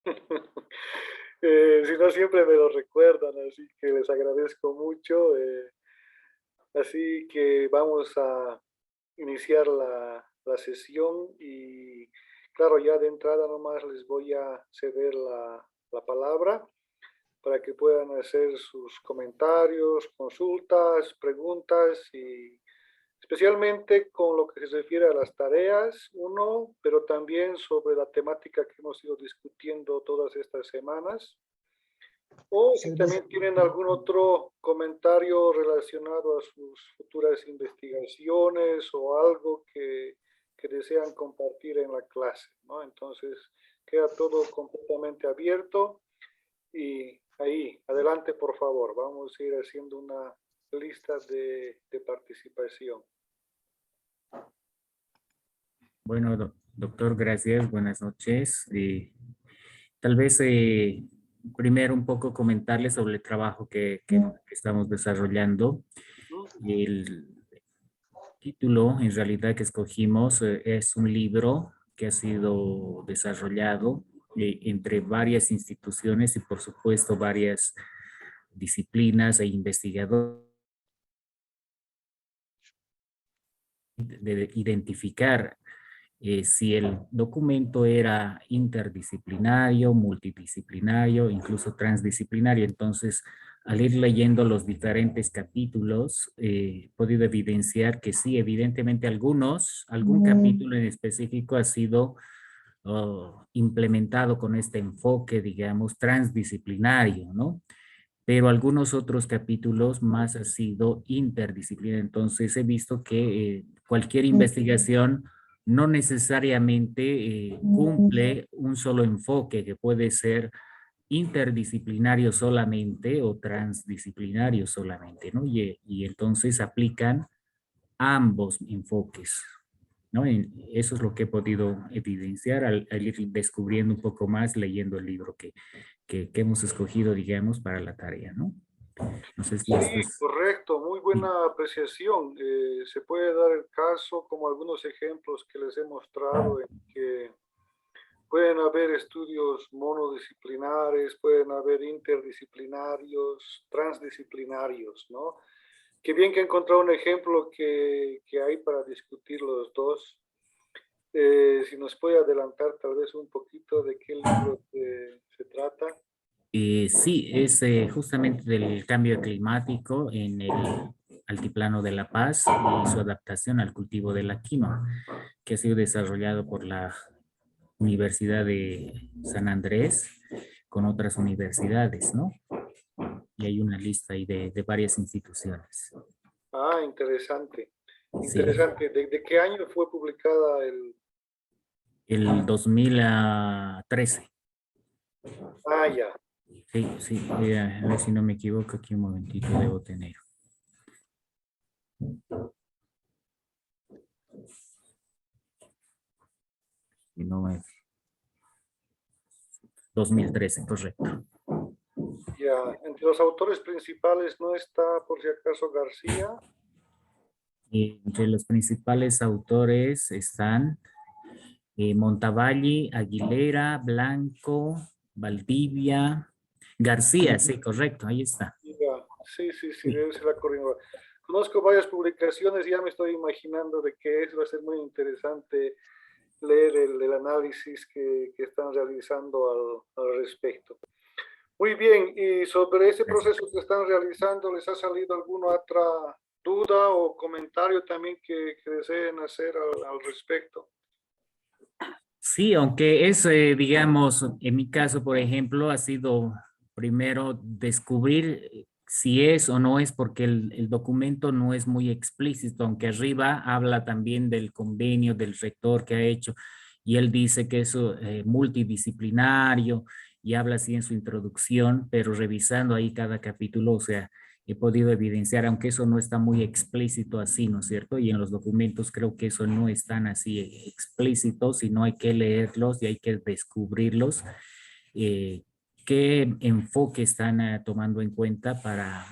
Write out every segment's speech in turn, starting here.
Si no, siempre me lo recuerdan, así que les agradezco mucho. Así que vamos a iniciar la sesión y claro, ya de entrada nomás les voy a ceder la palabra para que puedan hacer sus comentarios, consultas, preguntas y especialmente con lo que se refiere a las tareas, uno, pero también sobre la temática que hemos ido discutiendo todas estas semanas. O si también tienen algún otro comentario relacionado a sus futuras investigaciones o algo que desean compartir en la clase, ¿no? Entonces, queda todo completamente abierto y ahí, adelante, por favor. Vamos a ir haciendo una lista de participación. Bueno, doctor, gracias. Buenas noches. Tal vez primero un poco comentarle sobre el trabajo que estamos desarrollando. El título en realidad que escogimos es un libro que ha sido desarrollado entre varias instituciones y por supuesto varias disciplinas e investigadores de identificar si el documento era interdisciplinario, multidisciplinario, incluso transdisciplinario. Entonces, al ir leyendo los diferentes capítulos, he podido evidenciar que sí, evidentemente algún capítulo en específico ha sido implementado con este enfoque, digamos, transdisciplinario, ¿no? Pero algunos otros capítulos más ha sido interdisciplinario. Entonces he visto que cualquier investigación no necesariamente cumple un solo enfoque, que puede ser interdisciplinario solamente o transdisciplinario solamente, ¿no? Y entonces aplican ambos enfoques, ¿no? Y eso es lo que he podido evidenciar al ir descubriendo un poco más leyendo el libro que hemos escogido, digamos, para la tarea, ¿no? No sé si esto Sí, es... correcto, muy Sí, buena apreciación. Se puede dar el caso, como algunos ejemplos que les he mostrado, en que pueden haber estudios monodisciplinares, pueden haber interdisciplinarios, transdisciplinarios, ¿no? Qué bien que he encontrado un ejemplo que hay para discutir los dos. Si nos puede adelantar tal vez un poquito de qué libro se trata. sí, es justamente del cambio climático en el altiplano de La Paz y su adaptación al cultivo de la quinoa, que ha sido desarrollado por la Universidad de San Andrés con otras universidades, ¿no? Y hay una lista ahí de varias instituciones. Ah, interesante. Sí, Interesante. ¿De qué año fue publicada el... el 2013. Ah, ya. Sí, sí, a ver si no me equivoco, aquí un momentito debo tener. Si no es 2013, correcto. Ya. Entre los autores principales no está, por si acaso, García. Entre los principales autores están Montavalli, Aguilera, Blanco, Valdivia, García, sí, correcto, ahí está. Ya. Sí, sí, sí, Sí. debe ser la coordinadora. Conozco varias publicaciones y ya me estoy imaginando de qué es. Va a ser muy interesante leer el análisis que están realizando al respecto. Muy bien, y sobre ese Gracias. proceso que están realizando, ¿les ha salido alguna otra duda o comentario también que deseen hacer al respecto? Sí, aunque es, digamos, en mi caso, por ejemplo, ha sido primero descubrir si es o no es, porque el documento no es muy explícito, aunque arriba habla también del convenio del rector que ha hecho, y él dice que es multidisciplinario, y habla así en su introducción, pero revisando ahí cada capítulo, o sea, he podido evidenciar, aunque eso no está muy explícito así, ¿no es cierto? Y en los documentos creo que eso no es tan así explícito, sino hay que leerlos y hay que descubrirlos. eh, ¿Qué enfoque están tomando en cuenta para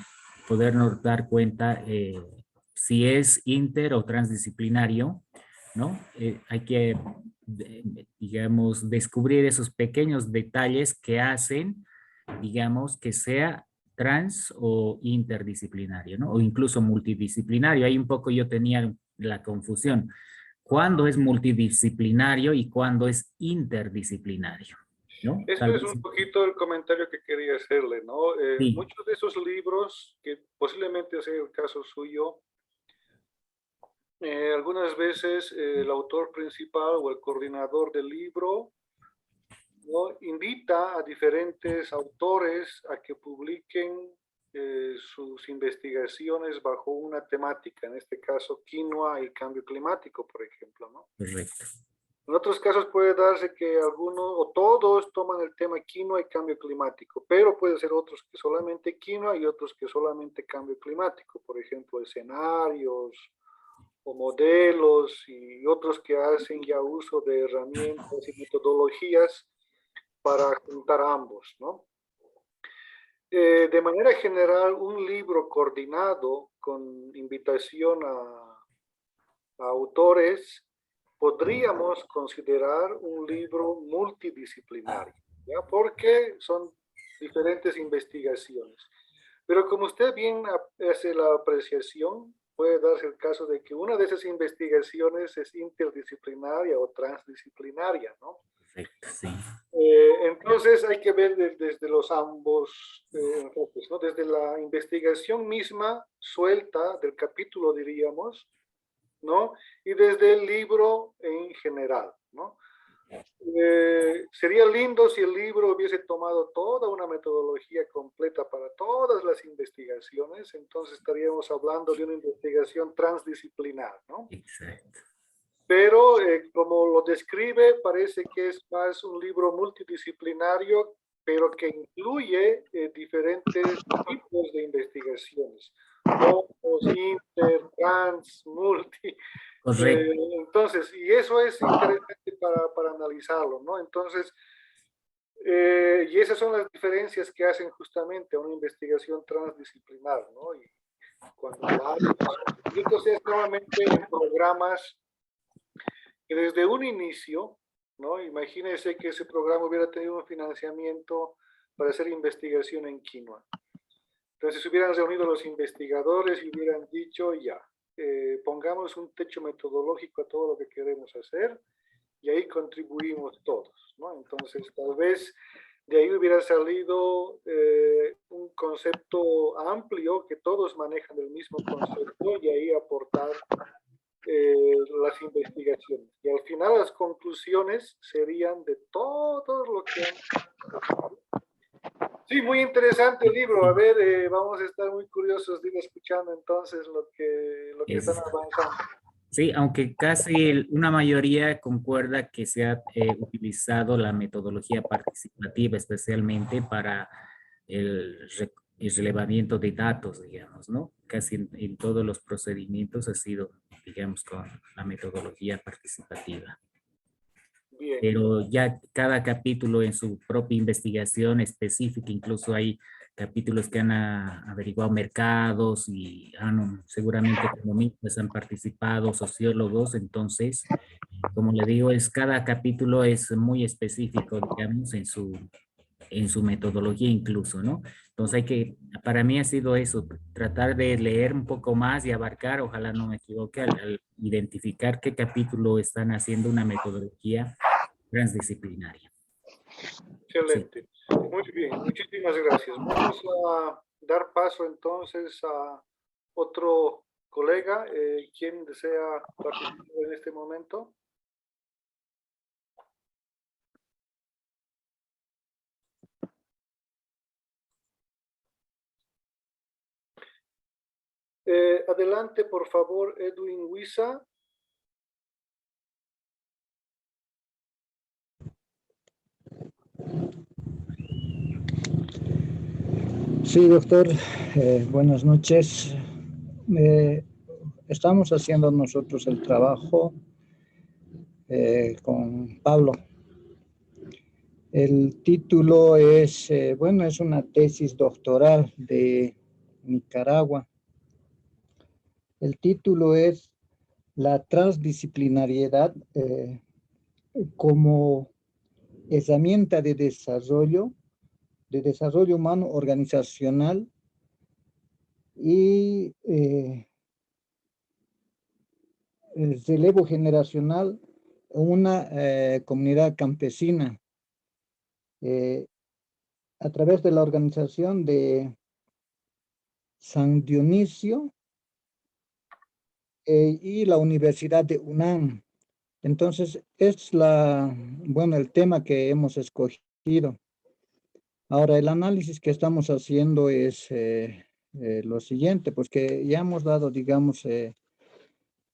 podernos dar cuenta si es inter o transdisciplinario, ¿no? Hay que, digamos, descubrir esos pequeños detalles que hacen, digamos, que sea trans o interdisciplinario, ¿no? O incluso multidisciplinario. Ahí un poco yo tenía la confusión. ¿Cuándo es multidisciplinario y cuándo es interdisciplinario? ¿No? Esto Tal es vez, un poquito el comentario que quería hacerle, ¿no? sí, Muchos de esos libros, que posiblemente sea el caso suyo, algunas veces el autor principal o el coordinador del libro, ¿no?, invita a diferentes autores a que publiquen sus investigaciones bajo una temática, en este caso quinoa y cambio climático, por ejemplo, ¿no? correcto. En otros casos puede darse que algunos o todos toman el tema quinoa y cambio climático, pero puede ser otros que solamente quinoa y otros que solamente cambio climático, por ejemplo, escenarios o modelos, y otros que hacen ya uso de herramientas y metodologías para juntar ambos, ¿no? De manera general, un libro coordinado con invitación a autores podríamos considerar un libro multidisciplinario, ¿ya? Porque son diferentes investigaciones. Pero como usted bien hace la apreciación, puede darse el caso de que una de esas investigaciones es interdisciplinaria o transdisciplinaria, ¿no? Perfecto, sí. Entonces hay que ver desde los ambos enfoques, ¿no? Desde la investigación misma suelta del capítulo, diríamos, ¿no? Y desde el libro en general, ¿no? Sería lindo si el libro hubiese tomado toda una metodología completa para todas las investigaciones, entonces estaríamos hablando de una investigación transdisciplinar, ¿no? Exacto. Pero como lo describe, parece que es más un libro multidisciplinario, pero que incluye diferentes tipos de investigaciones, homos, inter, trans, multi. Correcto. Entonces, y eso es interesante para analizarlo, ¿no? Entonces, y esas son las diferencias que hacen justamente a una investigación transdisciplinar, ¿no? Y cuando lo hacen, y esto se hace nuevamente en programas que desde un inicio, ¿no? Imagínense que ese programa hubiera tenido un financiamiento para hacer investigación en quinoa. Entonces hubieran reunido los investigadores y hubieran dicho, ya, pongamos un techo metodológico a todo lo que queremos hacer y ahí contribuimos todos, ¿no? Entonces tal vez de ahí hubiera salido un concepto amplio que todos manejan el mismo concepto y ahí aportar las investigaciones. Y al final las conclusiones serían de todo lo que han... Sí, muy interesante el libro. A ver, vamos a estar muy curiosos de ir escuchando entonces lo que están Es, avanzando. sí, aunque casi una mayoría concuerda que se ha utilizado la metodología participativa, especialmente para el relevamiento de datos, digamos, ¿no? Casi en todos los procedimientos ha sido, digamos, con la metodología participativa. Bien. Pero ya cada capítulo en su propia investigación específica, incluso hay capítulos que han averiguado mercados y seguramente economistas han participado, sociólogos, entonces, como le digo, cada capítulo es muy específico, digamos, en su metodología incluso, ¿no? Entonces para mí ha sido eso, tratar de leer un poco más y abarcar, ojalá no me equivoque, al identificar qué capítulo están haciendo una metodología transdisciplinaria. Sí, Excelente. Muy bien, muchísimas gracias. Vamos a dar paso entonces a otro colega. ¿Quién desea participar en este momento? Adelante, por favor, Edwin Huiza. Sí, doctor, buenas noches. Estamos haciendo nosotros el trabajo con Pablo. El título es, bueno, es una tesis doctoral de Nicaragua. El título es la transdisciplinariedad como herramienta de desarrollo humano organizacional y el relevo generacional en una comunidad campesina a través de la organización de San Dionisio y la Universidad de UNAM. Entonces, es bueno, el tema que hemos escogido. Ahora, el análisis que estamos haciendo es lo siguiente, pues que ya hemos dado, digamos,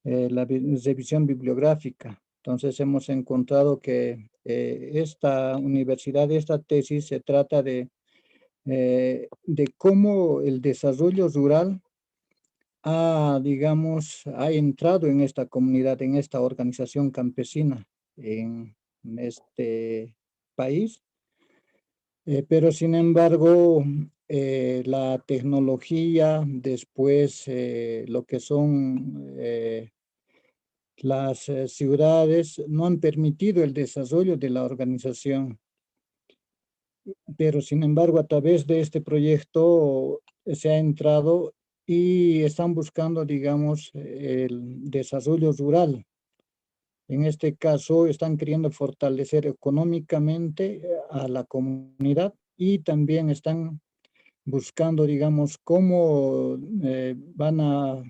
la revisión bibliográfica. Entonces, hemos encontrado que esta universidad, esta tesis, se trata de cómo el desarrollo rural digamos, ha entrado en esta comunidad, en esta organización campesina en este país. Pero sin embargo, la tecnología, después lo que son las ciudades, no han permitido el desarrollo de la organización. Pero sin embargo, a través de este proyecto se ha entrado y están buscando, digamos, el desarrollo rural. En este caso, están queriendo fortalecer económicamente a la comunidad y también están buscando, digamos, cómo van a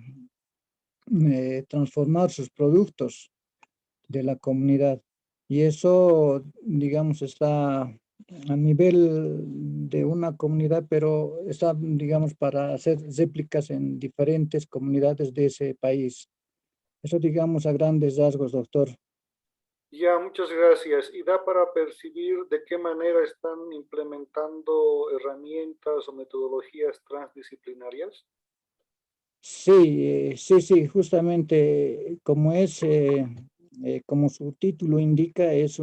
transformar sus productos de la comunidad. Y eso, digamos, está a nivel de una comunidad, pero está, digamos, para hacer réplicas en diferentes comunidades de ese país. Eso, digamos, a grandes rasgos, doctor. Ya, muchas gracias. ¿Y da para percibir de qué manera están implementando herramientas o metodologías transdisciplinarias? Sí, sí, justamente como como su título indica, es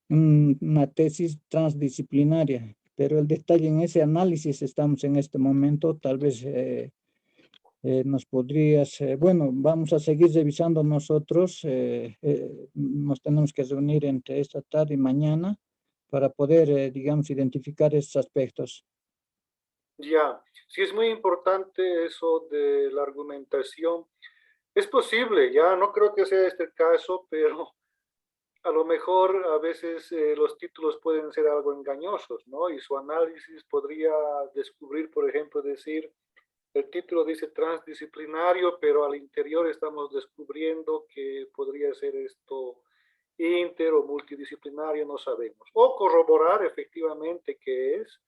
una tesis transdisciplinaria, pero el detalle en ese análisis estamos en este momento, tal vez nos podrías, bueno, vamos a seguir revisando nosotros, nos tenemos que reunir entre esta tarde y mañana para poder, digamos, identificar estos aspectos. Ya, sí es muy importante eso de la argumentación. Es posible, ya no creo que sea este el caso, pero a lo mejor a veces los títulos pueden ser algo engañosos, ¿no? Y su análisis podría descubrir, por ejemplo, decir, el título dice transdisciplinario, pero al interior estamos descubriendo que podría ser esto inter o multidisciplinario, no sabemos. O corroborar efectivamente que es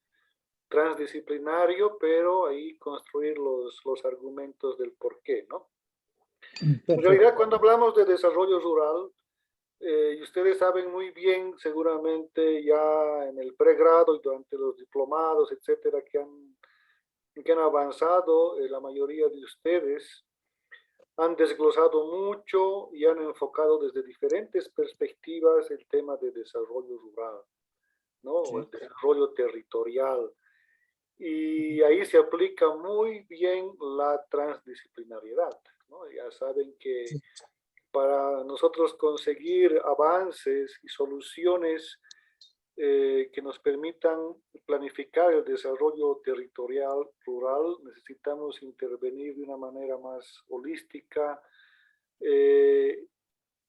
transdisciplinario, pero ahí construir los argumentos del por qué, ¿no? En realidad, Perfecto. cuando hablamos de desarrollo rural, y ustedes saben muy bien, seguramente ya en el pregrado y durante los diplomados, etcétera, que han avanzado, la mayoría de ustedes han desglosado mucho y han enfocado desde diferentes perspectivas el tema de desarrollo rural, ¿no? O Sí. el desarrollo territorial. Y ahí se aplica muy bien la transdisciplinariedad, ¿no? Ya saben que Sí. para nosotros conseguir avances y soluciones que nos permitan planificar el desarrollo territorial rural, necesitamos intervenir de una manera más holística eh,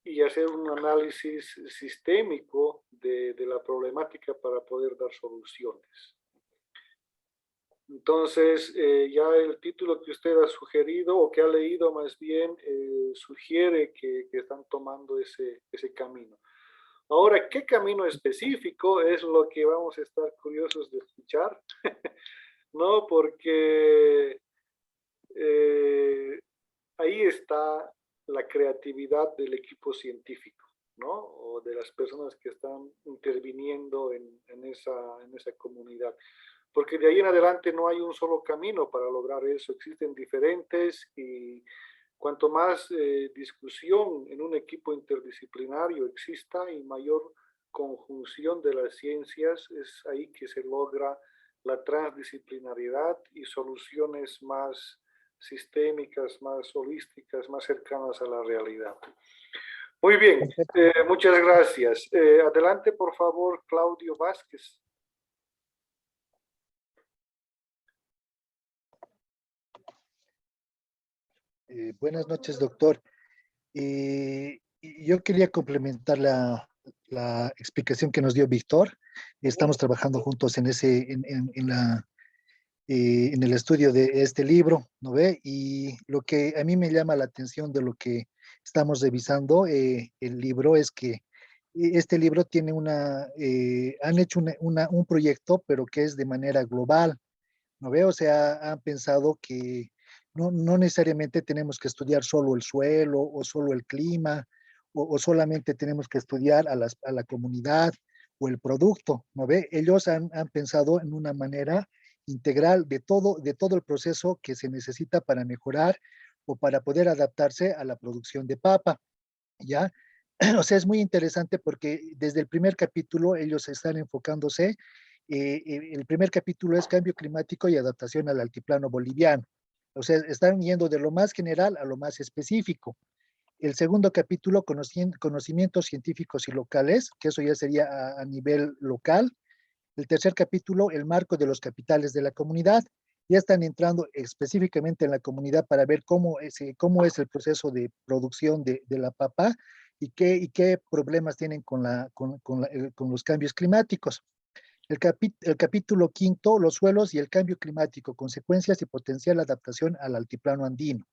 y hacer un análisis sistémico de la problemática para poder dar soluciones. Entonces, ya el título que usted ha sugerido o que ha leído más bien sugiere que están tomando ese camino. Ahora, ¿qué camino específico es lo que vamos a estar curiosos de escuchar? ¿No? Porque eh, ahí está la creatividad del equipo científico, ¿no? O de las personas que están interviniendo en esa comunidad. Porque de ahí en adelante no hay un solo camino para lograr eso, existen diferentes y cuanto más discusión en un equipo interdisciplinario exista y mayor conjunción de las ciencias, es ahí que se logra la transdisciplinariedad y soluciones más sistémicas, más holísticas, más cercanas a la realidad. Muy bien, Perfecto. muchas gracias. Adelante, por favor, Claudio Vázquez. Buenas noches, doctor. Yo quería complementar la explicación que nos dio Víctor. Estamos trabajando juntos en en el estudio de este libro, ¿no ve? Y lo que a mí me llama la atención de lo que estamos revisando, el libro, es que este libro tiene han hecho un proyecto, pero que es de manera global, ¿no ve? O sea, han pensado que no necesariamente tenemos que estudiar solo el suelo o solo el clima o solamente tenemos que estudiar a la comunidad o el producto, ¿no ve? Ellos han pensado en una manera integral de todo el proceso que se necesita para mejorar o para poder adaptarse a la producción de papa, ¿ya? O sea, es muy interesante porque desde el primer capítulo ellos están enfocándose. El primer capítulo es cambio climático y adaptación al altiplano boliviano. O sea, están yendo de lo más general a lo más específico. El segundo capítulo, conocimientos científicos y locales, que eso ya sería a nivel local. El tercer capítulo, el marco de los capitales de la comunidad. Ya están entrando específicamente en la comunidad para ver cómo es el proceso de producción de la papa y qué problemas tienen con los cambios climáticos. El capítulo quinto, los suelos y el cambio climático, consecuencias y potencial adaptación al altiplano andino.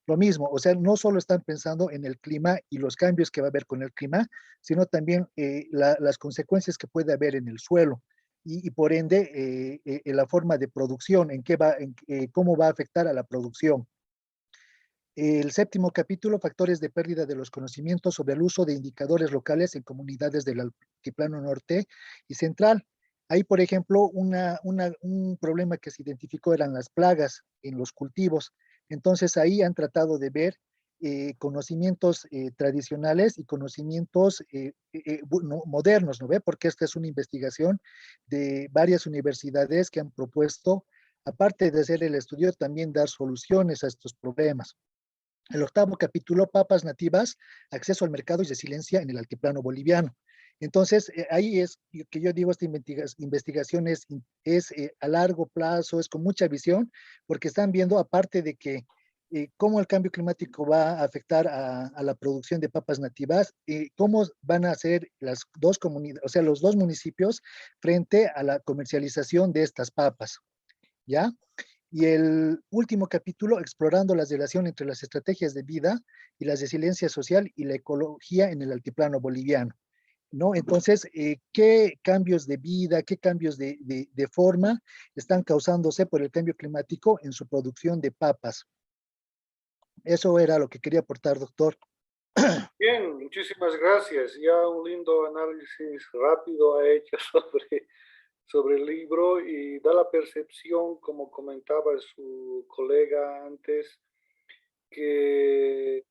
Lo mismo, o sea, no solo están pensando en el clima y los cambios que va a haber con el clima, sino también las consecuencias que puede haber en el suelo y por ende en la forma de producción, cómo va a afectar a la producción. El séptimo capítulo, factores de pérdida de los conocimientos sobre el uso de indicadores locales en comunidades del altiplano norte y central. Ahí, por ejemplo, un problema que se identificó eran las plagas en los cultivos. Entonces, ahí han tratado de ver conocimientos tradicionales y conocimientos modernos, ¿no ve? Porque esta es una investigación de varias universidades que han propuesto, aparte de hacer el estudio, también dar soluciones a estos problemas. El octavo capítulo, papas nativas, acceso al mercado y resiliencia en el altiplano boliviano. Entonces, ahí es que yo digo, esta investigación es a largo plazo, es con mucha visión, porque están viendo, aparte de que cómo el cambio climático va a afectar a la producción de papas nativas, cómo van a ser las dos comunidades, o sea, los dos municipios frente a la comercialización de estas papas, ¿ya? Y el último capítulo, explorando la relación entre las estrategias de vida y la resiliencia social y la ecología en el altiplano boliviano, ¿no? Entonces, ¿qué cambios de vida, qué cambios de forma están causándose por el cambio climático en su producción de papas? Eso era lo que quería aportar, doctor. Bien, muchísimas gracias. Ya un lindo análisis rápido ha hecho sobre el libro y da la percepción, como comentaba su colega antes, que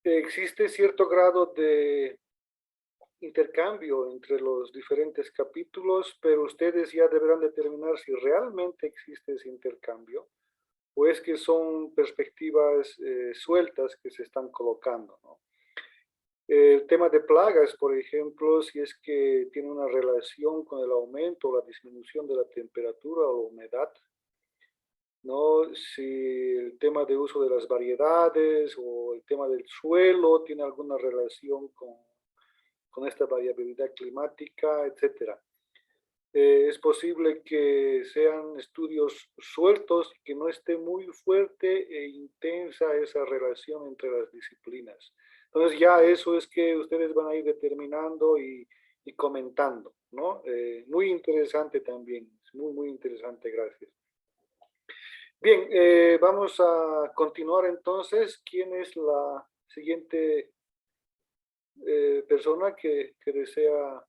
existe cierto grado de intercambio entre los diferentes capítulos, pero ustedes ya deberán determinar si realmente existe ese intercambio o es que son perspectivas sueltas que se están colocando, ¿no? El tema de plagas, por ejemplo, si es que tiene una relación con el aumento o la disminución de la temperatura o humedad, ¿no? Si el tema de uso de las variedades o el tema del suelo tiene alguna relación con esta variabilidad climática, etcétera. Es posible que sean estudios sueltos y que no esté muy fuerte e intensa esa relación entre las disciplinas. Entonces ya eso es que ustedes van a ir determinando y comentando, ¿no? Muy interesante también, muy interesante, gracias. Bien, vamos a continuar entonces. ¿Quién es la siguiente persona que desea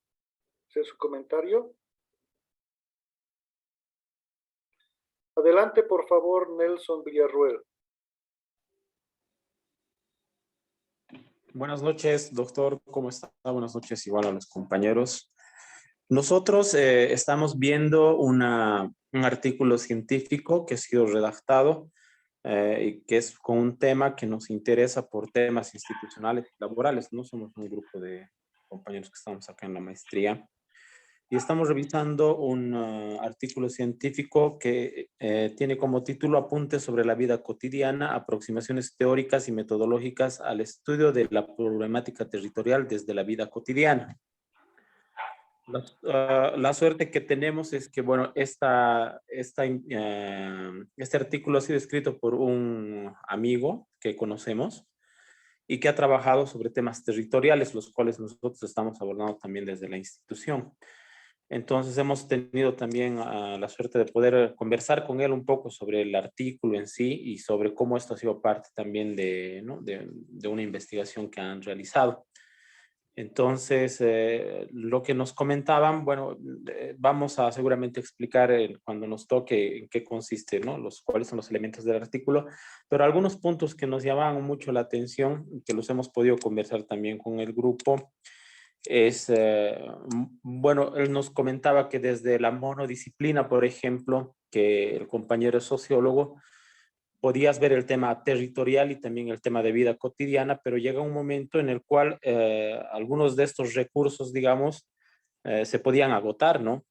hacer su comentario? Adelante, por favor, Nelson Villarruel. Buenas noches, doctor. ¿Cómo está? Buenas noches igual a los compañeros. Nosotros estamos viendo un artículo científico que ha sido redactado y que es con un tema que nos interesa por temas institucionales y laborales, ¿no? Somos un grupo de compañeros que estamos acá en la maestría y estamos revisando un artículo científico que tiene como título Apuntes sobre la vida cotidiana, aproximaciones teóricas y metodológicas al estudio de la problemática territorial desde la vida cotidiana. La suerte que tenemos es que, bueno, este artículo ha sido escrito por un amigo que conocemos y que ha trabajado sobre temas territoriales, los cuales nosotros estamos abordando también desde la institución. Entonces hemos tenido también la suerte de poder conversar con él un poco sobre el artículo en sí y sobre cómo esto ha sido parte también de, ¿no? de una investigación que han realizado. Entonces, lo que nos comentaban, bueno, vamos a seguramente explicar cuando nos toque en qué consiste, ¿no? Cuáles son los elementos del artículo, pero algunos puntos que nos llamaban mucho la atención, que los hemos podido conversar también con el grupo, es, bueno, él nos comentaba que desde la monodisciplina, por ejemplo, que el compañero es sociólogo, podías ver el tema territorial y también el tema de vida cotidiana, pero llega un momento en el cual algunos de estos recursos, digamos, se podían agotar, ¿no?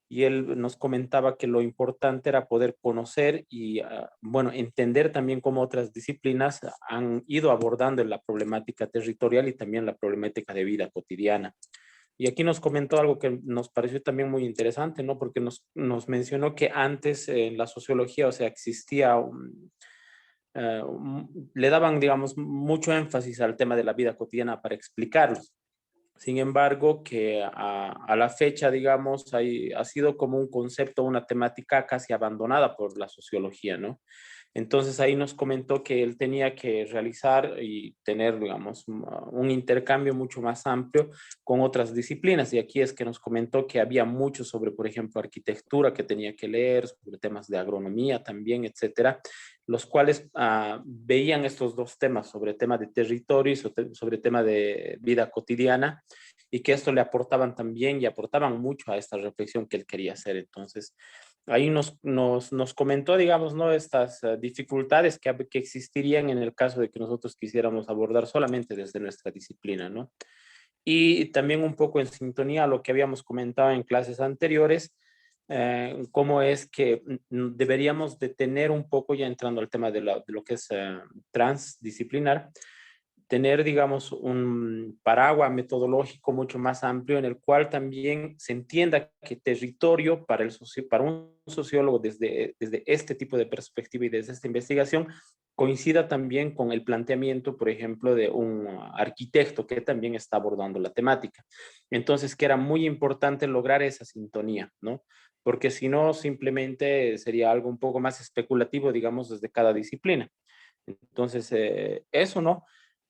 Y él nos comentaba que lo importante era poder conocer y, bueno, entender también cómo otras disciplinas han ido abordando la problemática territorial y también la problemática de vida cotidiana. Y aquí nos comentó algo que nos pareció también muy interesante, ¿no? Porque nos mencionó que antes en la sociología, o sea, existía le daban, digamos, mucho énfasis al tema de la vida cotidiana para explicarlos. Sin embargo, que a la fecha, digamos, ha sido como un concepto, una temática casi abandonada por la sociología, ¿no? Entonces ahí nos comentó que él tenía que realizar y tener, digamos, un intercambio mucho más amplio con otras disciplinas. Y aquí es que nos comentó que había mucho sobre, por ejemplo, arquitectura que tenía que leer, sobre temas de agronomía también, etcétera, los cuales veían estos dos temas, sobre tema de territorio y sobre tema de vida cotidiana, y que esto le aportaban también y aportaban mucho a esta reflexión que él quería hacer. Entonces, ahí nos comentó, digamos, ¿no? Estas dificultades que existirían en el caso de que nosotros quisiéramos abordar solamente desde nuestra disciplina, ¿no? Y también un poco en sintonía a lo que habíamos comentado en clases anteriores, cómo es que deberíamos de tener un poco, ya entrando al tema de lo que es transdisciplinar, tener, digamos, un paraguas metodológico mucho más amplio en el cual también se entienda que territorio para un sociólogo desde este tipo de perspectiva y desde esta investigación coincida también con el planteamiento, por ejemplo, de un arquitecto que también está abordando la temática. Entonces, que era muy importante lograr esa sintonía, ¿no? Porque si no, simplemente sería algo un poco más especulativo, digamos, desde cada disciplina. Entonces, eso, ¿no?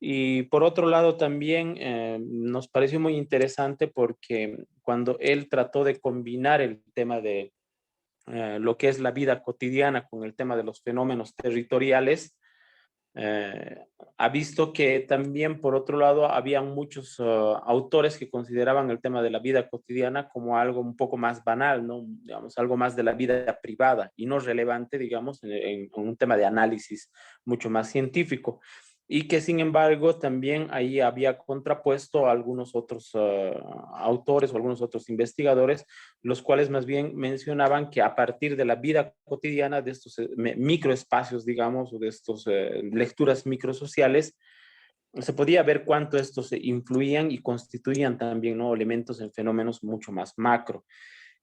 Y por otro lado también nos pareció muy interesante porque cuando él trató de combinar el tema de lo que es la vida cotidiana con el tema de los fenómenos territoriales, eh, ha visto que también, por otro lado, había muchos autores que consideraban el tema de la vida cotidiana como algo un poco más banal, ¿no? Digamos, algo más de la vida privada y no relevante, digamos, en un tema de análisis mucho más científico. Y que, sin embargo, también ahí había contrapuesto a algunos otros autores o algunos otros investigadores, los cuales más bien mencionaban que a partir de la vida cotidiana, de estos microespacios, digamos, o de estas lecturas microsociales, se podía ver cuánto estos influían y constituían también, ¿no? Elementos en fenómenos mucho más macro.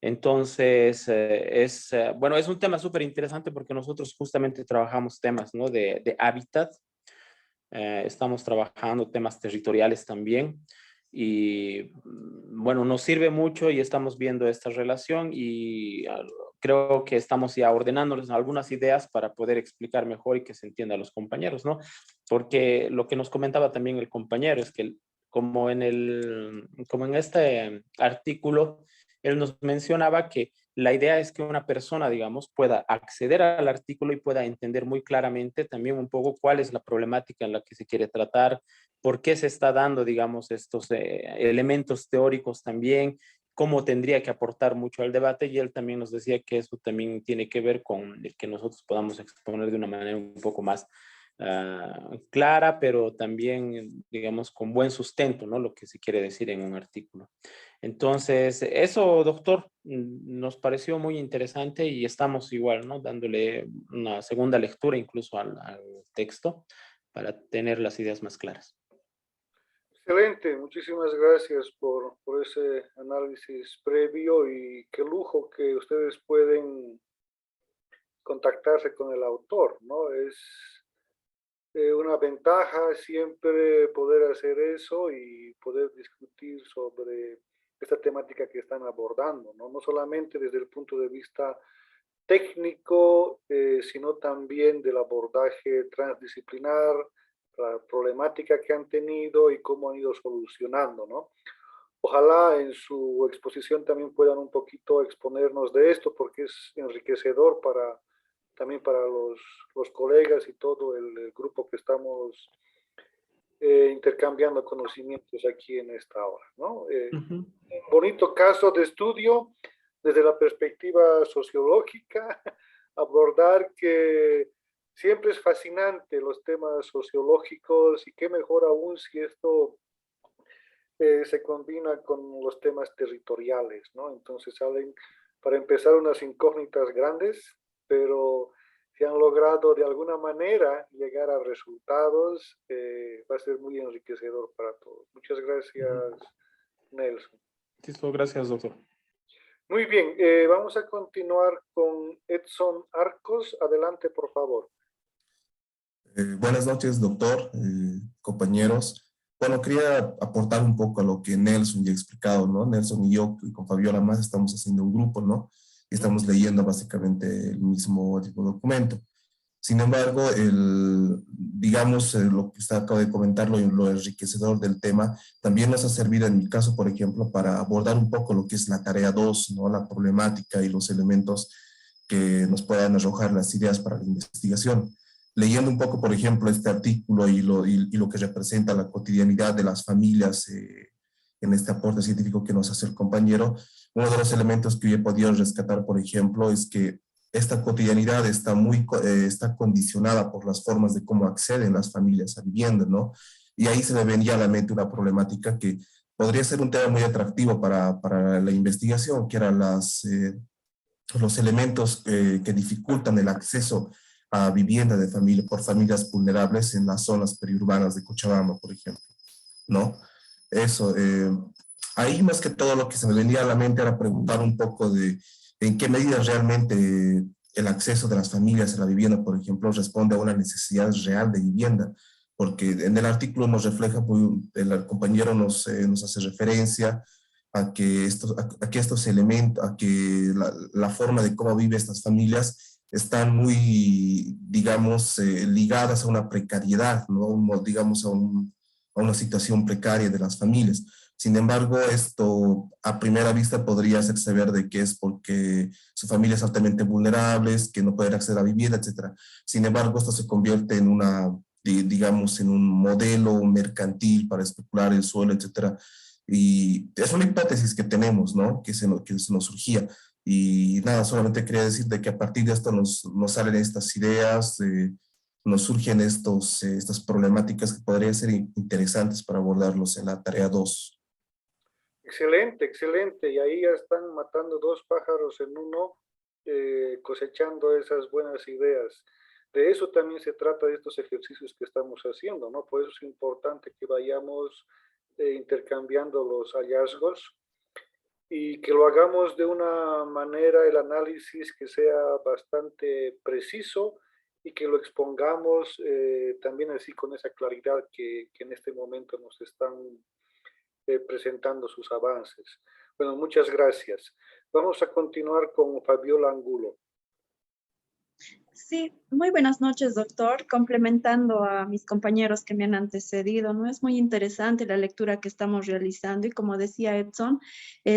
Entonces, bueno, es un tema súper interesante porque nosotros justamente trabajamos temas, ¿no? De hábitat, estamos trabajando temas territoriales también y bueno, nos sirve mucho y estamos viendo esta relación y creo que estamos ya ordenándoles algunas ideas para poder explicar mejor y que se entienda a los compañeros, ¿no? Porque lo que nos comentaba también el compañero es que como en este artículo, él nos mencionaba que la idea es que una persona, digamos, pueda acceder al artículo y pueda entender muy claramente también un poco cuál es la problemática en la que se quiere tratar, por qué se está dando, digamos, estos elementos teóricos también, cómo tendría que aportar mucho al debate, y él también nos decía que eso también tiene que ver con el que nosotros podamos exponer de una manera un poco más clara, pero también, digamos, con buen sustento, ¿no? Lo que se quiere decir en un artículo. Entonces, eso, doctor, nos pareció muy interesante y estamos igual, ¿no? Dándole una segunda lectura incluso al texto para tener las ideas más claras. Excelente, muchísimas gracias por ese análisis previo y qué lujo que ustedes pueden contactarse con el autor, ¿no? Es una ventaja siempre poder hacer eso y poder discutir sobre esta temática que están abordando, ¿no? No solamente desde el punto de vista técnico, sino también del abordaje transdisciplinar, la problemática que han tenido y cómo han ido solucionando, ¿no? Ojalá en su exposición también puedan un poquito exponernos de esto, porque es enriquecedor también para los colegas y todo el grupo que estamos intercambiando conocimientos aquí en esta hora, ¿no? Un bonito caso de estudio desde la perspectiva sociológica, abordar que siempre es fascinante los temas sociológicos y qué mejor aún si esto se combina con los temas territoriales, ¿no? Entonces salen, para empezar, unas incógnitas grandes, pero si han logrado de alguna manera llegar a resultados, va a ser muy enriquecedor para todos. Muchas gracias, Nelson. Listo, gracias, doctor. Muy bien, vamos a continuar con Edson Arcos. Adelante, por favor. Buenas noches, doctor, compañeros. Bueno, quería aportar un poco a lo que Nelson ya ha explicado, ¿no? Nelson y yo, y con Fabiola más, estamos haciendo un grupo, ¿no? Y estamos leyendo básicamente el mismo documento. Sin embargo, digamos, lo que usted acaba de comentar, lo enriquecedor del tema, también nos ha servido en mi caso, por ejemplo, para abordar un poco lo que es la tarea 2, ¿no? La problemática y los elementos que nos puedan arrojar las ideas para la investigación. Leyendo un poco, por ejemplo, este artículo y lo que representa la cotidianidad de las familias en este aporte científico que nos hace el compañero, uno de los elementos que yo he podido rescatar, por ejemplo, es que esta cotidianidad está condicionada por las formas de cómo acceden las familias a vivienda, ¿no? Y ahí se me venía a la mente una problemática que podría ser un tema muy atractivo para la investigación, que eran los elementos que dificultan el acceso a vivienda de familia por familias vulnerables en las zonas periurbanas de Cochabamba, por ejemplo, ¿no? Eso, ahí más que todo lo que se me venía a la mente era preguntar un poco de en qué medida realmente el acceso de las familias a la vivienda, por ejemplo, responde a una necesidad real de vivienda, porque en el artículo nos refleja, el compañero nos hace referencia a que estos elementos, a que la forma de cómo viven estas familias están muy, digamos, ligadas a una precariedad, ¿no? Digamos, a una situación precaria de las familias. Sin embargo, esto a primera vista podría hacerse ver de que es porque su familia es altamente vulnerables, que no pueden acceder a vivienda, etc. Sin embargo, esto se convierte en digamos, en un modelo mercantil para especular el suelo, etc. Y es una hipótesis que tenemos, ¿no? Que se nos surgía. Y nada, solamente quería decir de que a partir de esto nos salen estas ideas, nos surgen estas problemáticas que podrían ser interesantes para abordarlos en la tarea 2. Excelente, excelente. Y ahí ya están matando dos pájaros en uno, cosechando esas buenas ideas. De eso también se trata de estos ejercicios que estamos haciendo, ¿no? Por eso es importante que vayamos intercambiando los hallazgos y que lo hagamos de una manera, el análisis que sea bastante preciso y que lo expongamos también así con esa claridad que en este momento nos están presentando sus avances. Bueno, muchas gracias. Vamos a continuar con Fabiola Angulo. Sí, muy buenas noches, doctor. Complementando a mis compañeros que me han antecedido, ¿no? Es muy interesante la lectura que estamos realizando y como decía Edson,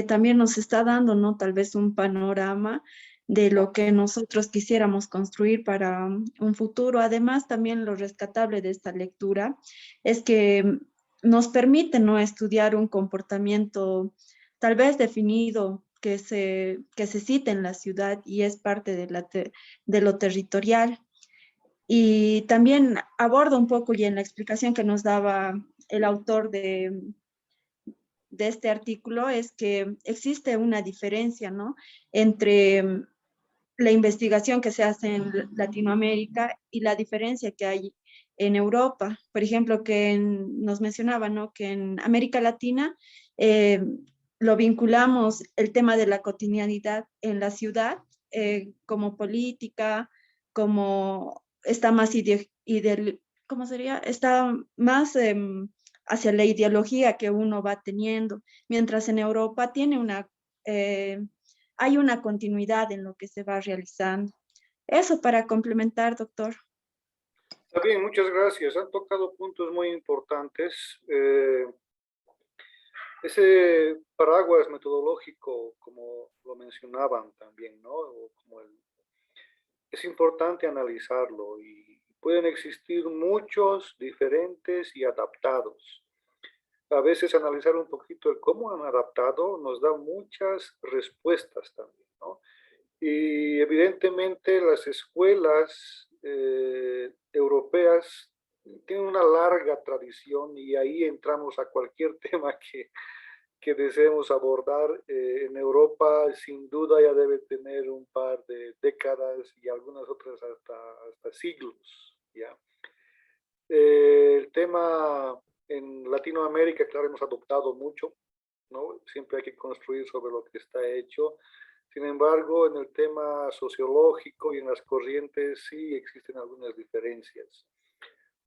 también nos está dando, ¿no? Tal vez un panorama de lo que nosotros quisiéramos construir para un futuro. Además, también lo rescatable de esta lectura es que nos permite, ¿no? Estudiar un comportamiento tal vez definido que se cita en la ciudad y es parte de lo territorial. Y también aborda un poco, y en la explicación que nos daba el autor de este artículo, es que existe una diferencia, ¿no?, entre la investigación que se hace en Latinoamérica y la diferencia que hay en Europa. Por ejemplo, que nos mencionaba, ¿no?, que en América Latina lo vinculamos el tema de la cotidianidad en la ciudad como política, como está más ¿cómo sería? Está más hacia la ideología que uno va teniendo, mientras en Europa hay una continuidad en lo que se va realizando. Eso para complementar, doctor. Está bien, muchas gracias. Han tocado puntos muy importantes. Ese paraguas metodológico, como lo mencionaban también, ¿no? Es importante analizarlo y pueden existir muchos diferentes y adaptados. A veces analizar un poquito el cómo han adaptado nos da muchas respuestas también, ¿no? Y evidentemente las escuelas europeas tienen una larga tradición y ahí entramos a cualquier tema que deseemos abordar. En Europa sin duda ya debe tener un par de décadas y algunas otras hasta siglos, ¿ya? El tema en Latinoamérica, claro, hemos adoptado mucho, ¿no? Siempre hay que construir sobre lo que está hecho. Sin embargo, en el tema sociológico y en las corrientes sí existen algunas diferencias.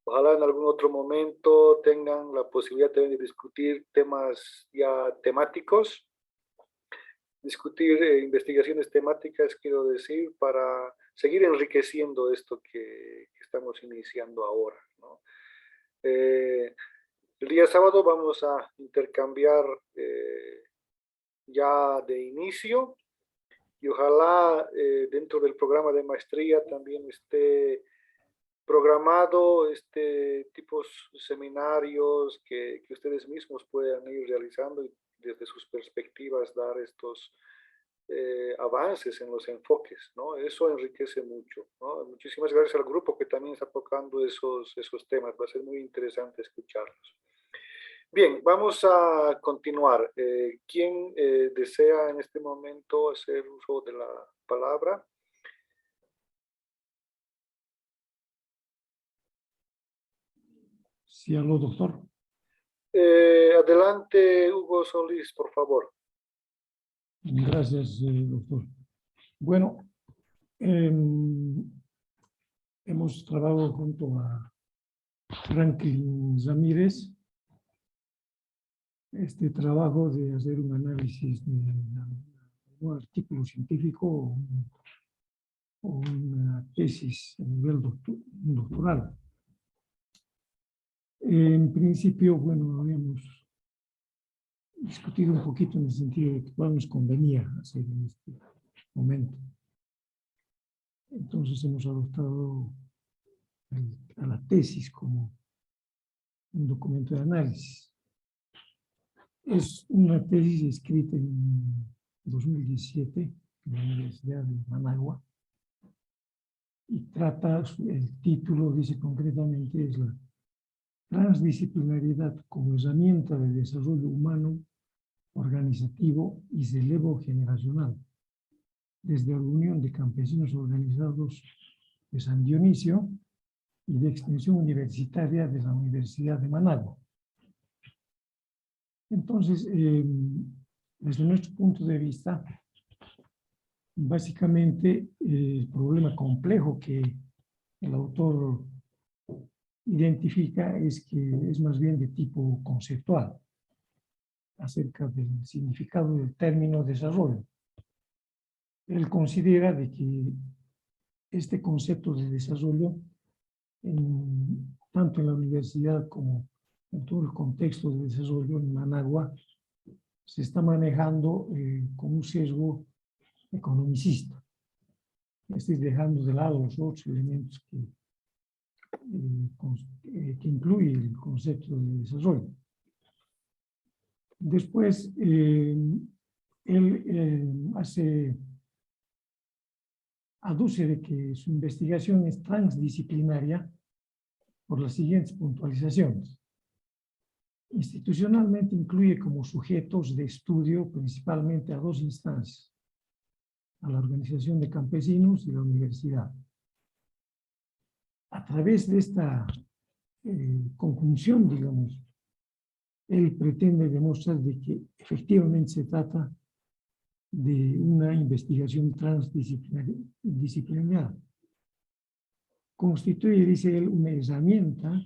Ojalá en algún otro momento tengan la posibilidad también de discutir temas ya temáticos, discutir investigaciones temáticas, quiero decir, para seguir enriqueciendo esto que estamos iniciando ahora, ¿no? El día sábado vamos a intercambiar ya de inicio y ojalá dentro del programa de maestría también esté programado tipos de seminarios que ustedes mismos puedan ir realizando y desde sus perspectivas dar estos avances en los enfoques, ¿no? Eso enriquece mucho, ¿no? Muchísimas gracias al grupo que también está tocando esos temas. Va a ser muy interesante escucharlos. Bien, vamos a continuar. ¿Quién desea en este momento hacer uso de la palabra? Sí, aló, doctor. Adelante, Hugo Solís, por favor. Gracias, doctor. Bueno, hemos trabajado junto a Franklin Ramírez este trabajo de hacer un análisis de un artículo científico o una tesis a nivel doctoral. En principio, bueno, habíamos discutido un poquito en el sentido de que cuál nos convenía hacer en este momento. Entonces hemos adoptado a la tesis como un documento de análisis. Es una tesis escrita en 2017 en la Universidad de Managua y trata, el título dice concretamente, es la transdisciplinaridad como herramienta de desarrollo humano, organizativo y relevo generacional, desde la Unión de Campesinos Organizados de San Dionisio y de Extensión Universitaria de la Universidad de Managua. Entonces, desde nuestro punto de vista, básicamente el problema complejo que el autor identifica es que es más bien de tipo conceptual, acerca del significado del término desarrollo. Él considera de que este concepto de desarrollo, tanto en la universidad como en todo el contexto de desarrollo en Managua, se está manejando con un sesgo economicista. Estoy dejando de lado los otros elementos que incluye el concepto de desarrollo. Después, él aduce de que su investigación es transdisciplinaria por las siguientes puntualizaciones. Institucionalmente incluye como sujetos de estudio principalmente a dos instancias, a la Organización de Campesinos y la universidad. A través de esta conjunción, digamos, él pretende demostrar de que efectivamente se trata de una investigación transdisciplinaria. Constituye, dice él, una herramienta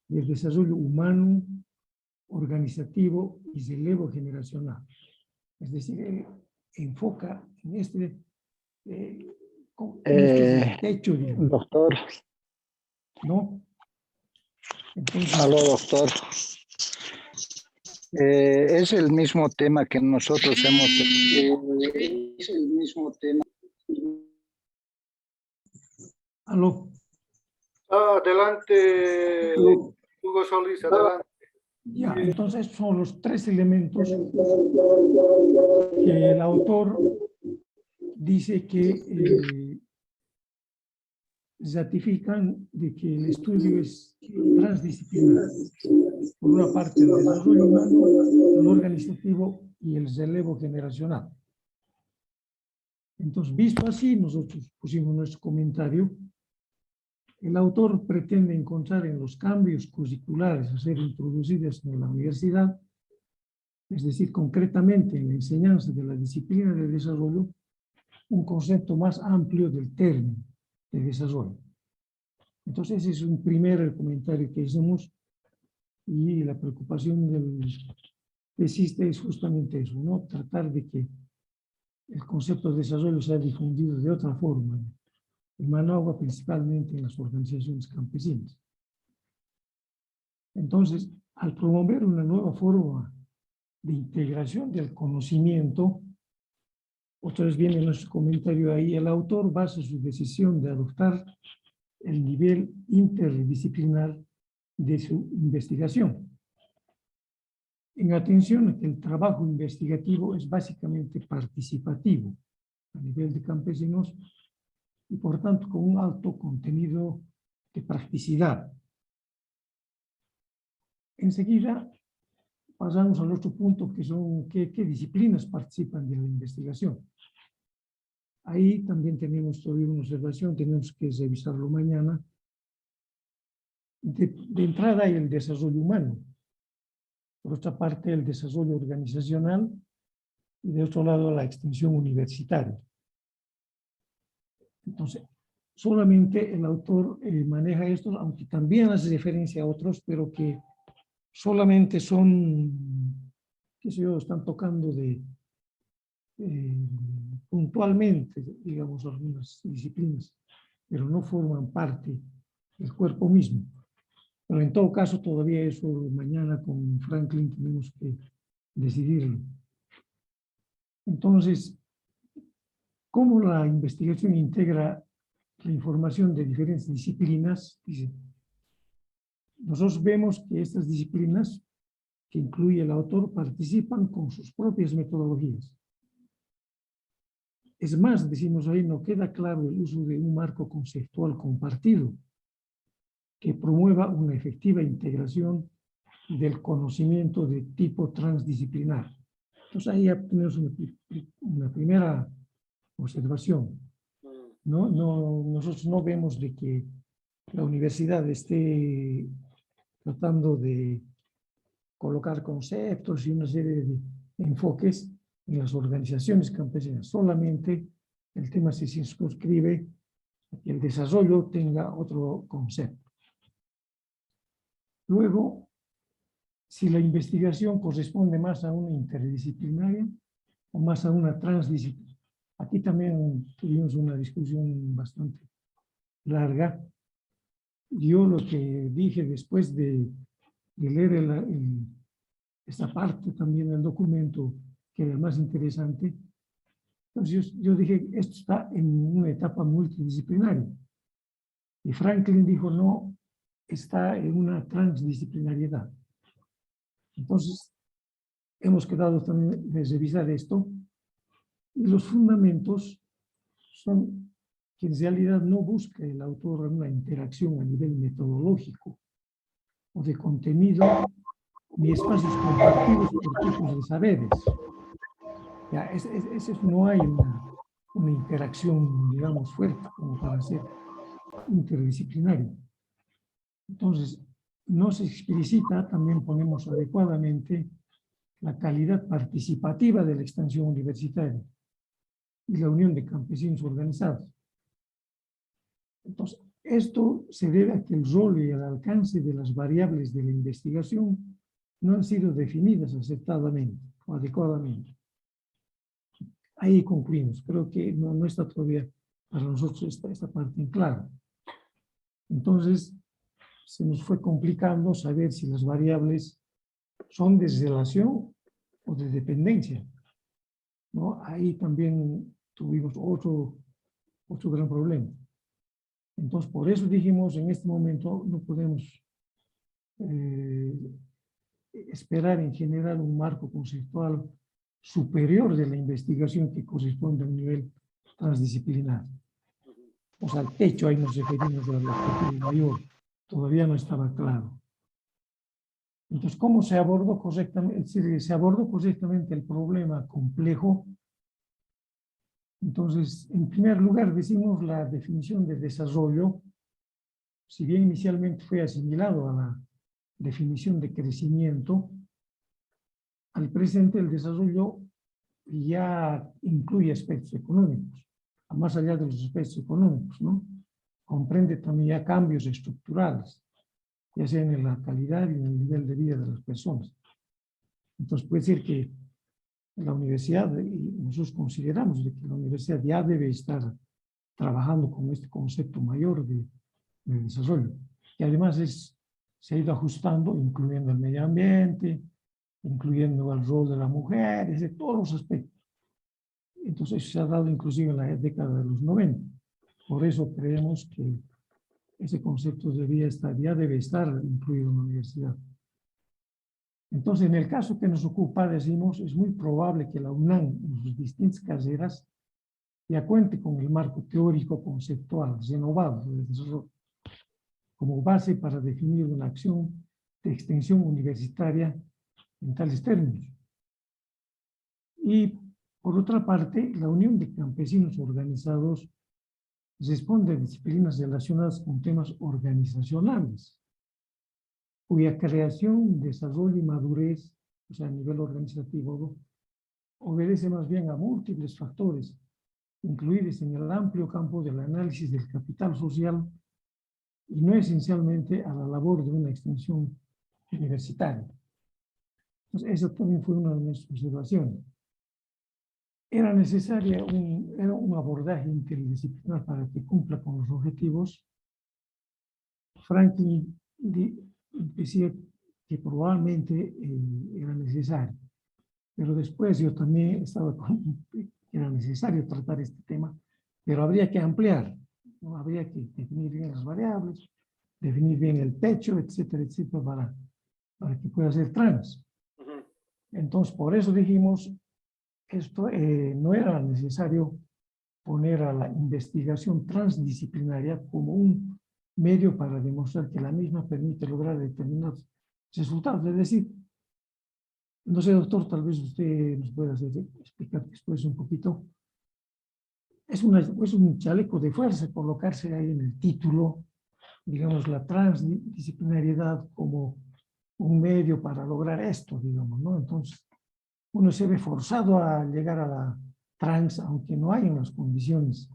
del desarrollo humano, organizativo y relevo generacional. Es decir, él enfoca en este techo, digamos, Doctor, ¿no? Entonces, aló doctor. Es el mismo tema que nosotros hemos... es el mismo tema. aló. Adelante, Hugo Solís, adelante. Ya, entonces son los tres elementos que el autor dice que ratifican de que el estudio es transdisciplinar. Por una parte, el desarrollo humano, el organizativo y el relevo generacional. Entonces, visto así, nosotros pusimos nuestro comentario. El autor pretende encontrar en los cambios curriculares a ser introducidos en la universidad, es decir, concretamente en la enseñanza de la disciplina de desarrollo, un concepto más amplio del término de desarrollo. Entonces, ese es un primer comentario que hicimos y la preocupación del tesista es justamente eso, ¿no? Tratar de que el concepto de desarrollo sea difundido de otra forma, en Managua, principalmente en las organizaciones campesinas. Entonces, al promover una nueva forma de integración del conocimiento, otra vez viene nuestro comentario ahí, el autor basa su decisión de adoptar el nivel interdisciplinar de su investigación, en atención a que el trabajo investigativo es básicamente participativo a nivel de campesinos y por tanto con un alto contenido de practicidad. Enseguida pasamos al otro punto que son qué disciplinas participan de la investigación. Ahí también tenemos todavía una observación, tenemos que revisarlo mañana. De entrada hay el desarrollo humano, por otra parte el desarrollo organizacional y de otro lado la extensión universitaria. Entonces, solamente el autor maneja estos, aunque también hace referencia a otros, pero que solamente son, qué sé yo, están tocando puntualmente, digamos, algunas disciplinas, pero no forman parte del cuerpo mismo. Pero en todo caso, todavía eso mañana con Franklin tenemos que decidirlo. Entonces, ¿cómo la investigación integra la información de diferentes disciplinas? Dice, nosotros vemos que estas disciplinas, que incluye el autor, participan con sus propias metodologías. Es más, decimos ahí, no queda claro el uso de un marco conceptual compartido que promueva una efectiva integración del conocimiento de tipo transdisciplinar. Entonces ahí ya tenemos una primera observación. Nosotros no vemos de que la universidad esté tratando de colocar conceptos y una serie de enfoques en las organizaciones campesinas. Solamente el tema se circunscribe a que el desarrollo tenga otro concepto. Luego, si la investigación corresponde más a una interdisciplinaria o más a una transdisciplinaria. Aquí también tuvimos una discusión bastante larga. Yo lo que dije después de leer esta parte también del documento, que era más interesante, entonces yo dije, esto está en una etapa multidisciplinaria. Y Franklin dijo, no, está en una transdisciplinariedad. Entonces, hemos quedado también de revisar esto, y los fundamentos son que en realidad no busca el autor una interacción a nivel metodológico o de contenido, ni espacios compartidos por tipos de saberes. Ya, no hay una interacción, digamos, fuerte como para ser interdisciplinario. Entonces, no se explicita, también ponemos adecuadamente la calidad participativa de la extensión universitaria y la unión de campesinos organizados. Entonces, esto se debe a que el rol y el alcance de las variables de la investigación no han sido definidas aceptadamente o adecuadamente. Ahí concluimos. Creo que no está todavía para nosotros esta parte en claro. Entonces, se nos fue complicando saber si las variables son de relación o de dependencia, ¿no? Ahí también tuvimos otro gran problema. Entonces, por eso dijimos, en este momento no podemos esperar en general un marco conceptual superior de la investigación que corresponde a un nivel transdisciplinar. O sea, al techo ahí nos referimos al objetivo mayor. Todavía no estaba claro. Entonces, ¿cómo se abordó correctamente? Es decir, se abordó correctamente el problema complejo. Entonces, en primer lugar, decimos la definición de desarrollo, si bien inicialmente fue asimilado a la definición de crecimiento, al presente el desarrollo ya incluye aspectos económicos, más allá de los aspectos económicos, ¿no? Comprende también ya cambios estructurales, ya sea en la calidad y en el nivel de vida de las personas. Entonces puede decir que la universidad, y nosotros consideramos de que la universidad ya debe estar trabajando con este concepto mayor de desarrollo, que además se ha ido ajustando, incluyendo el medio ambiente, incluyendo el rol de la mujer, de todos los aspectos. Entonces eso se ha dado inclusive en la década de los 90. Por eso creemos que ese concepto ya debe estar incluido en la universidad. Entonces, en el caso que nos ocupa, decimos, es muy probable que la UNAM en sus distintas carreras ya cuente con el marco teórico conceptual renovado de desarrollo como base para definir una acción de extensión universitaria en tales términos. Y, por otra parte, la Unión de Campesinos Organizados responde a disciplinas relacionadas con temas organizacionales, cuya creación, desarrollo y madurez, o sea, a nivel organizativo, obedece más bien a múltiples factores, incluidos en el amplio campo del análisis del capital social y no esencialmente a la labor de una extensión universitaria. Entonces, esa también fue una de nuestras observaciones. Era necesario un abordaje interdisciplinar para que cumpla con los objetivos. Franklin decía que probablemente era necesario, pero después yo también estaba con que era necesario tratar este tema, pero habría que ampliar, ¿no? Habría que definir bien las variables, definir bien el techo, etcétera, etcétera, para que pueda ser trans. Entonces, por eso dijimos, esto no era necesario poner a la investigación transdisciplinaria como un medio para demostrar que la misma permite lograr determinados resultados. Es decir, no sé, doctor, tal vez usted nos pueda explicar después un poquito. Es un chaleco de fuerza colocarse ahí en el título, digamos, la transdisciplinariedad como un medio para lograr esto, digamos, ¿no? Entonces, uno se ve forzado a llegar a la trans, aunque no hay unas condiciones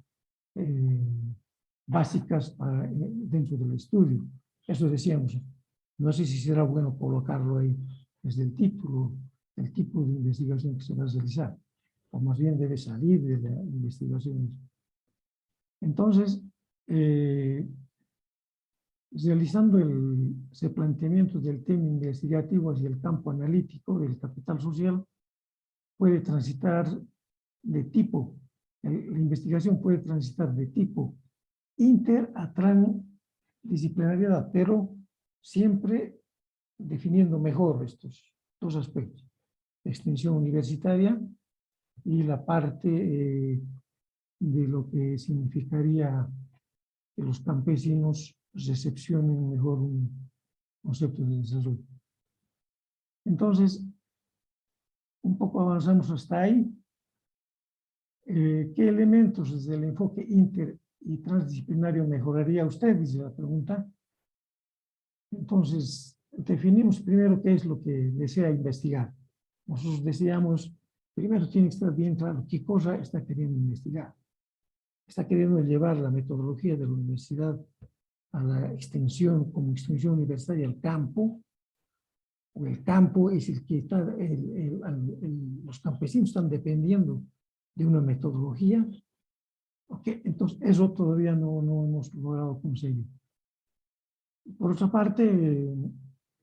básicas dentro del estudio. Eso decíamos. No sé si será bueno colocarlo ahí desde el título, el tipo de investigación que se va a realizar, o más bien debe salir de la investigación. Entonces, realizando ese planteamiento del tema investigativo hacia el campo analítico del capital social, puede transitar de tipo, la investigación puede transitar de tipo inter a transdisciplinariedad, pero siempre definiendo mejor estos dos aspectos. extensión universitaria y la parte de lo que significaría que los campesinos recepcionen mejor un concepto de desarrollo. Entonces, un poco avanzamos hasta ahí. ¿Qué elementos desde el enfoque inter y transdisciplinario mejoraría usted? Dice la pregunta. Entonces, definimos primero qué es lo que desea investigar. Nosotros decíamos, primero tiene que estar bien claro qué cosa está queriendo investigar. Está queriendo llevar la metodología de la universidad a la extensión, como extensión universitaria, al campo, o el campo es el que está, los campesinos están dependiendo de una metodología. Okay, entonces eso todavía no hemos logrado conseguir. Por otra parte,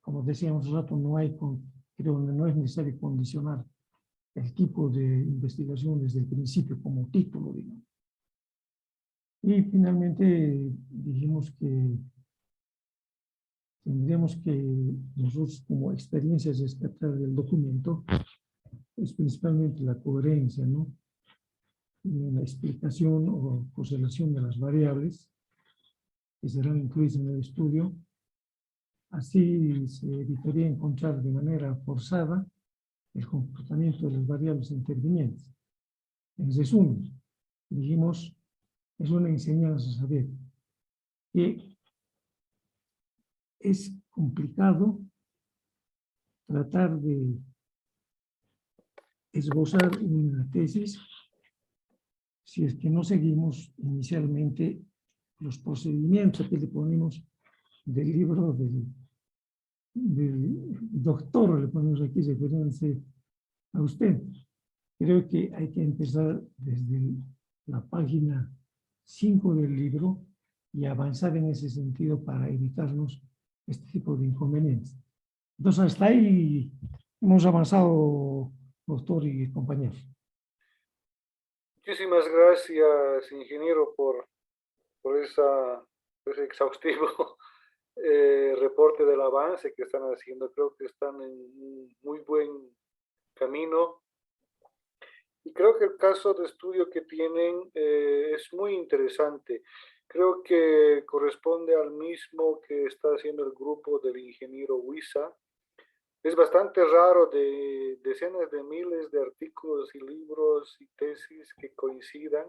como decíamos hace rato, creo que no es necesario condicionar el tipo de investigación desde el principio como título, digamos. Y finalmente dijimos que tendríamos que nosotros como experiencias rescatar del documento, es principalmente la coherencia, ¿no? La explicación o correlación de las variables que serán incluidas en el estudio. Así se evitaría encontrar de manera forzada el comportamiento de las variables intervinientes. En resumen, dijimos, es una enseñanza saber que es complicado tratar de esbozar una tesis si es que no seguimos inicialmente los procedimientos que le ponemos del libro del doctor, le ponemos aquí referencia a usted. Creo que hay que empezar desde la página 5 del libro y avanzar en ese sentido para evitarnos este tipo de inconvenientes. Entonces, hasta ahí hemos avanzado, doctor y compañeros. Muchísimas gracias, ingeniero, por ese exhaustivo reporte del avance que están haciendo. Creo que están en un muy buen camino. Y creo que el caso de estudio que tienen es muy interesante. Creo que corresponde al mismo que está haciendo el grupo del ingeniero Huiza. Es bastante raro de decenas de miles de artículos y libros y tesis que coincidan.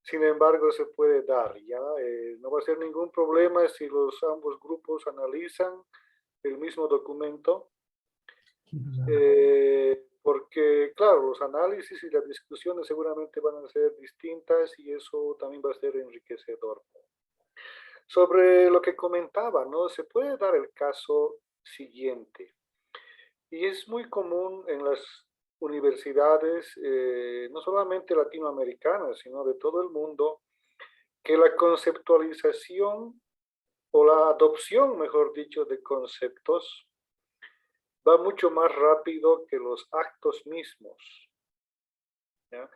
Sin embargo, se puede dar, ¿ya? No va a ser ningún problema si ambos grupos analizan el mismo documento. Porque, claro, los análisis y las discusiones seguramente van a ser distintas y eso también va a ser enriquecedor. Sobre lo que comentaba, ¿no? Se puede dar el caso siguiente. Y es muy común en las universidades, no solamente latinoamericanas, sino de todo el mundo, que la conceptualización o la adopción, mejor dicho, de conceptos va mucho más rápido que los actos mismos, ¿ya?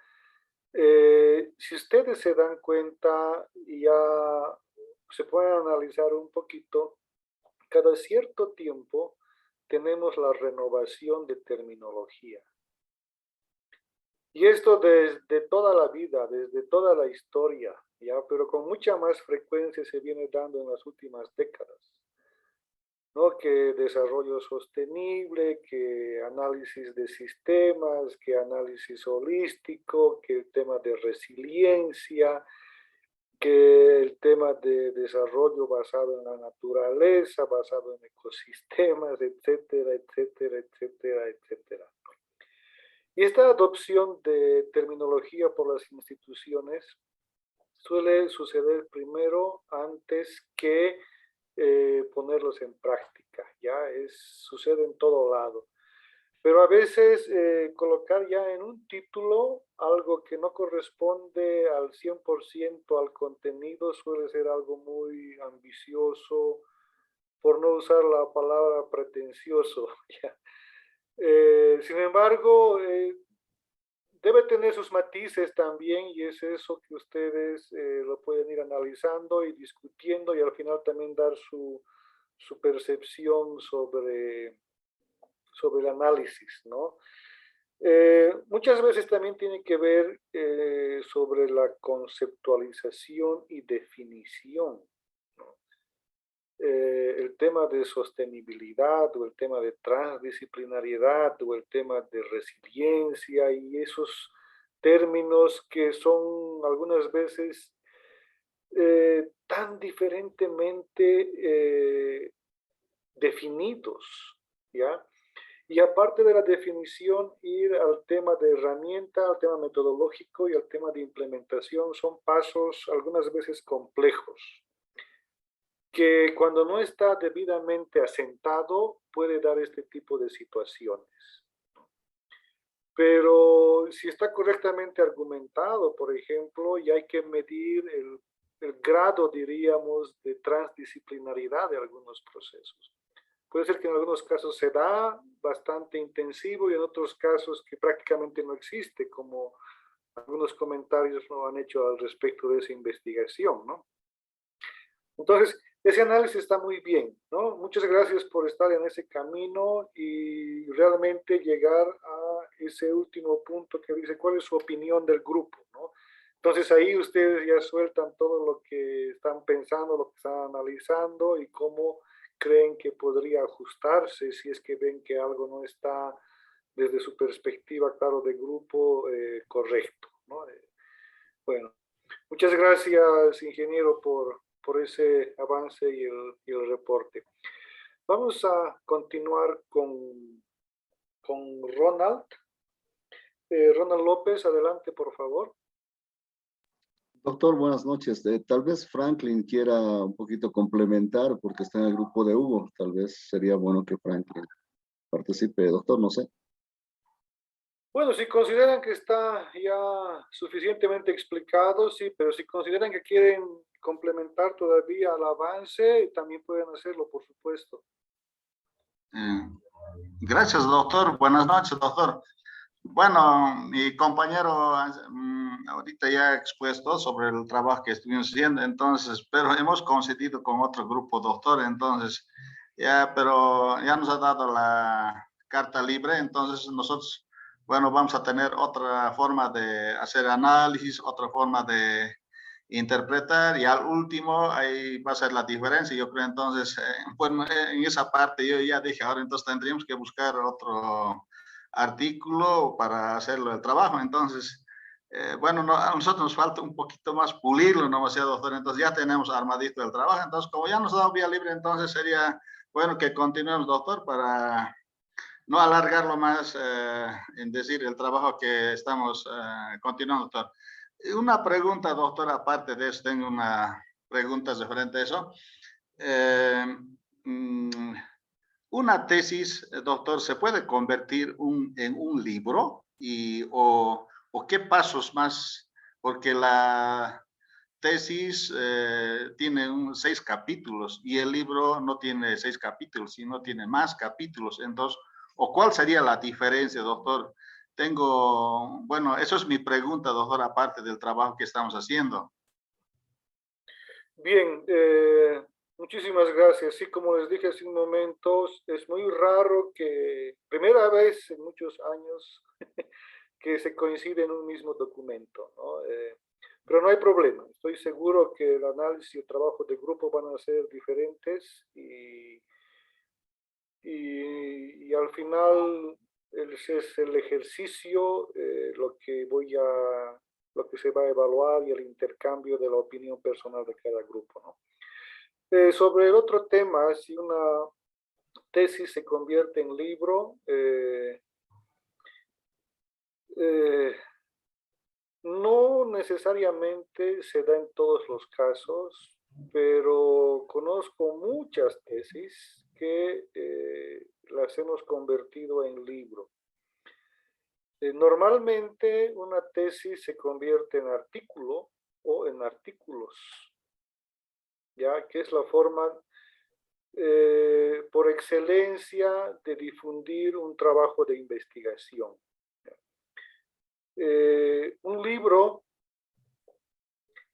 Si ustedes se dan cuenta y ya se pueden analizar un poquito, cada cierto tiempo tenemos la renovación de terminología. Y esto desde toda la vida, desde toda la historia, ¿ya? Pero con mucha más frecuencia se viene dando en las últimas décadas, ¿no? Que desarrollo sostenible, que análisis de sistemas, que análisis holístico, que el tema de resiliencia, que el tema de desarrollo basado en la naturaleza, basado en ecosistemas, etcétera, etcétera, etcétera, etcétera. Y esta adopción de terminología por las instituciones suele suceder primero antes que ponerlos en práctica, ya sucede en todo lado. Pero a veces colocar ya en un título algo que no corresponde al 100% al contenido suele ser algo muy ambicioso, por no usar la palabra pretencioso, ¿ya? Sin embargo, debe tener sus matices también y es eso que ustedes lo pueden ir analizando y discutiendo y al final también dar su percepción sobre sobre el análisis, ¿no? Muchas veces también tiene que ver sobre la conceptualización y definición, ¿no? El tema de sostenibilidad o el tema de transdisciplinariedad o el tema de resiliencia y esos términos que son algunas veces tan diferentemente definidos, ¿ya? Y aparte de la definición, ir al tema de herramienta, al tema metodológico y al tema de implementación son pasos algunas veces complejos, que cuando no está debidamente asentado puede dar este tipo de situaciones. Pero si está correctamente argumentado, por ejemplo, y hay que medir el grado, diríamos, de transdisciplinaridad de algunos procesos. Puede ser que en algunos casos se da bastante intensivo y en otros casos que prácticamente no existe, como algunos comentarios no han hecho al respecto de esa investigación, ¿no? Entonces, ese análisis está muy bien, ¿no? Muchas gracias por estar en ese camino y realmente llegar a ese último punto que dice cuál es su opinión del grupo, ¿no? Entonces ahí ustedes ya sueltan todo lo que están pensando, lo que están analizando y cómo creen que podría ajustarse si es que ven que algo no está desde su perspectiva, claro, de grupo correcto, ¿no? Bueno, muchas gracias, ingeniero, por ese avance y el reporte. Vamos a continuar con Ronald. Ronald López, adelante, por favor. Doctor, buenas noches. Tal vez Franklin quiera un poquito complementar porque está en el grupo de Hugo. Tal vez sería bueno que Franklin participe. Doctor, no sé. Bueno, si consideran que está ya suficientemente explicado, sí, pero si consideran que quieren complementar todavía el avance, también pueden hacerlo, por supuesto. Gracias, doctor. Buenas noches, doctor. Bueno, mi compañero ahorita ya ha expuesto sobre el trabajo que estuvimos haciendo, entonces, pero hemos coincidido con otro grupo, doctor, entonces, ya, pero ya nos ha dado la carta libre, entonces nosotros, bueno, vamos a tener otra forma de hacer análisis, otra forma de interpretar y al último ahí va a ser la diferencia, yo creo, entonces, bueno, en esa parte yo ya dije, ahora entonces tendríamos que buscar otro artículo para hacerlo el trabajo. Entonces, bueno, no, a nosotros nos falta un poquito más pulirlo, no demasiado, doctor. Entonces ya tenemos armadito el trabajo. Entonces, como ya nos ha dado vía libre, entonces sería bueno que continuemos, doctor, para no alargarlo más en decir el trabajo que estamos continuando, doctor. Una pregunta, doctor, aparte de eso, tengo una pregunta referente a eso. Una tesis, doctor, ¿se puede convertir en un libro? ¿O qué pasos más? Porque la tesis tiene 6 capítulos y el libro no tiene 6 capítulos, sino tiene más capítulos. Entonces, ¿o cuál sería la diferencia, doctor? Bueno, eso es mi pregunta, doctor, aparte del trabajo que estamos haciendo. Bien, muchísimas gracias. Sí, como les dije hace un momento, es muy raro que, primera vez en muchos años, que se coincide en un mismo documento, ¿no? Pero no hay problema. Estoy seguro que el análisis y el trabajo de grupo van a ser diferentes y al final ese es el ejercicio, lo que se va a evaluar y el intercambio de la opinión personal de cada grupo, ¿no? Sobre el otro tema, si una tesis se convierte en libro, no necesariamente se da en todos los casos, pero conozco muchas tesis que las hemos convertido en libro. Normalmente una tesis se convierte en artículo o en artículos, ya que es la forma por excelencia de difundir un trabajo de investigación. Un libro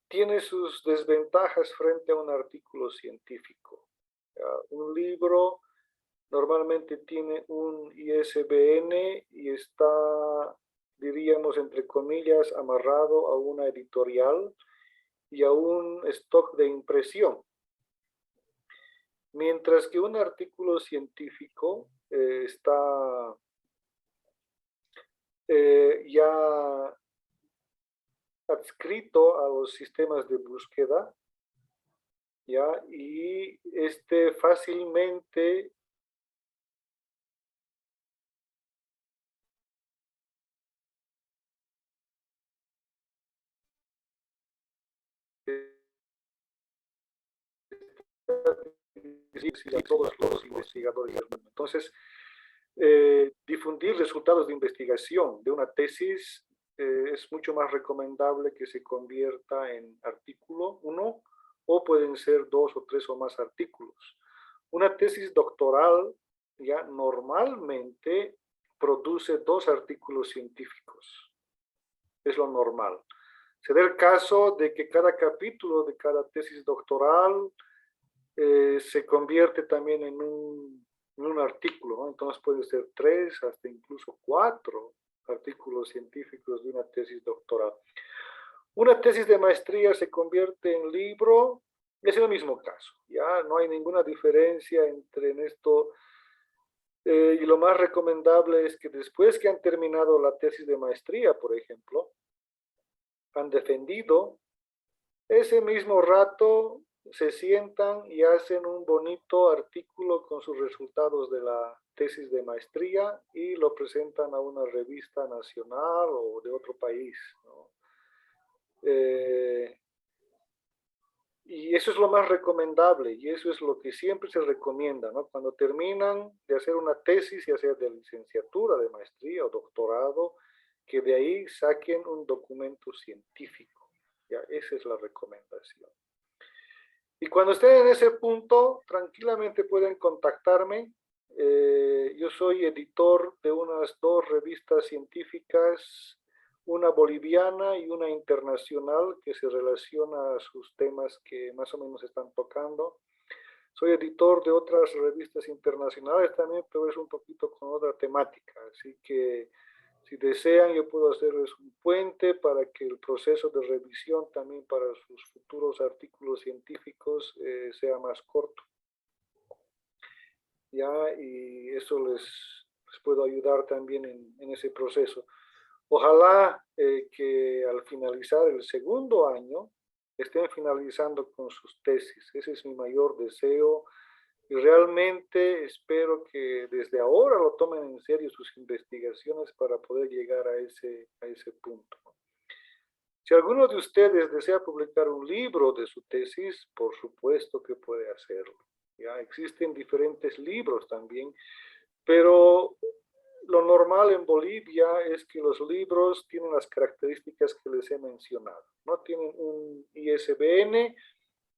tiene sus desventajas frente a un artículo científico. Un libro Normalmente tiene un ISBN y está, diríamos, entre comillas, amarrado a una editorial y a un stock de impresión. Mientras que un artículo científico está ya adscrito a los sistemas de búsqueda, ¿ya? Y fácilmente a todos los investigadores del mundo. Entonces, difundir resultados de investigación de una tesis es mucho más recomendable que se convierta en artículo 1 o pueden ser 2 o 3 o más artículos. Una tesis doctoral ya normalmente produce 2 artículos científicos. Es lo normal. Se da el caso de que cada capítulo de cada tesis doctoral se convierte también en un artículo, ¿no? Entonces puede ser 3 hasta incluso 4 artículos científicos de una tesis doctoral. Una tesis de maestría se convierte en libro, es el mismo caso, ya no hay ninguna diferencia entre esto. Y lo más recomendable es que después que han terminado la tesis de maestría, por ejemplo, han defendido, ese mismo rato se sientan y hacen un bonito artículo con sus resultados de la tesis de maestría y lo presentan a una revista nacional o de otro país, ¿no? Y eso es lo más recomendable y eso es lo que siempre se recomienda, ¿no? Cuando terminan de hacer una tesis, ya sea de licenciatura, de maestría o doctorado, que de ahí saquen un documento científico. Ya, esa es la recomendación. Y cuando estén en ese punto, tranquilamente pueden contactarme. Yo soy editor de unas 2 revistas científicas, una boliviana y una internacional que se relaciona a sus temas que más o menos están tocando. Soy editor de otras revistas internacionales también, pero es un poquito con otra temática. Así que si desean, yo puedo hacerles un puente para que el proceso de revisión también para sus futuros artículos científicos sea más corto. ¿Ya? Y eso les puedo ayudar también en ese proceso. Ojalá que al finalizar el segundo año estén finalizando con sus tesis. Ese es mi mayor deseo. Y realmente espero que desde ahora lo tomen en serio sus investigaciones para poder llegar a ese punto. Si alguno de ustedes desea publicar un libro de su tesis, por supuesto que puede hacerlo. Ya existen diferentes libros también, pero lo normal en Bolivia es que los libros tienen las características que les he mencionado. No tienen un ISBN,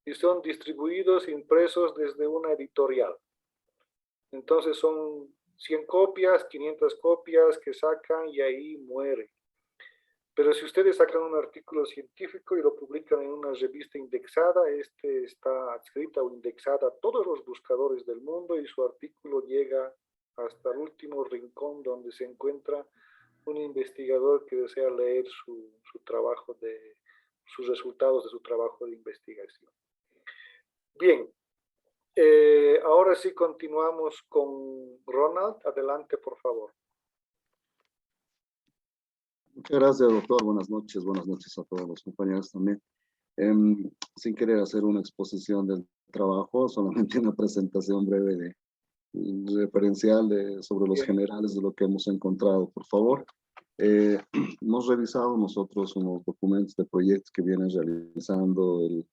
y son distribuidos, impresos desde una editorial. Entonces son 100 copias, 500 copias que sacan y ahí muere. Pero si ustedes sacan un artículo científico y lo publican en una revista indexada, está adscrita o indexada a todos los buscadores del mundo y su artículo llega hasta el último rincón donde se encuentra un investigador que desea leer su trabajo, sus resultados de su trabajo de investigación. Bien, ahora sí continuamos con Ronald. Adelante, por favor. Muchas gracias, doctor. Buenas noches a todos los compañeros también. Sin querer hacer una exposición del trabajo, solamente una presentación breve referencial sobre los generales de lo que hemos encontrado, por favor. Hemos revisado nosotros unos documentos de proyectos que vienen realizando el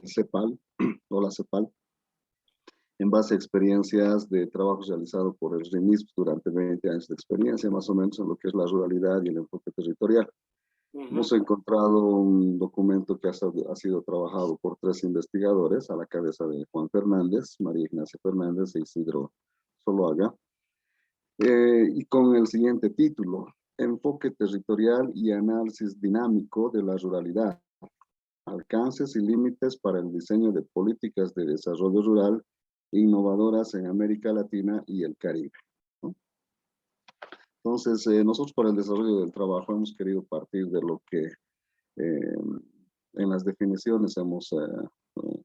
CEPAL o la CEPAL en base a experiencias de trabajos realizados por el RIMISP durante 20 años de experiencia, más o menos en lo que es la ruralidad y el enfoque territorial. Hemos encontrado un documento que ha sido trabajado por 3 investigadores a la cabeza de Juan Fernández, María Ignacia Fernández e Isidro Zuluaga, y con el siguiente título: Enfoque territorial y análisis dinámico de la ruralidad, alcances y límites para el diseño de políticas de desarrollo rural innovadoras en América Latina y el Caribe, ¿no? Entonces, nosotros para el desarrollo del trabajo hemos querido partir de lo que en las definiciones hemos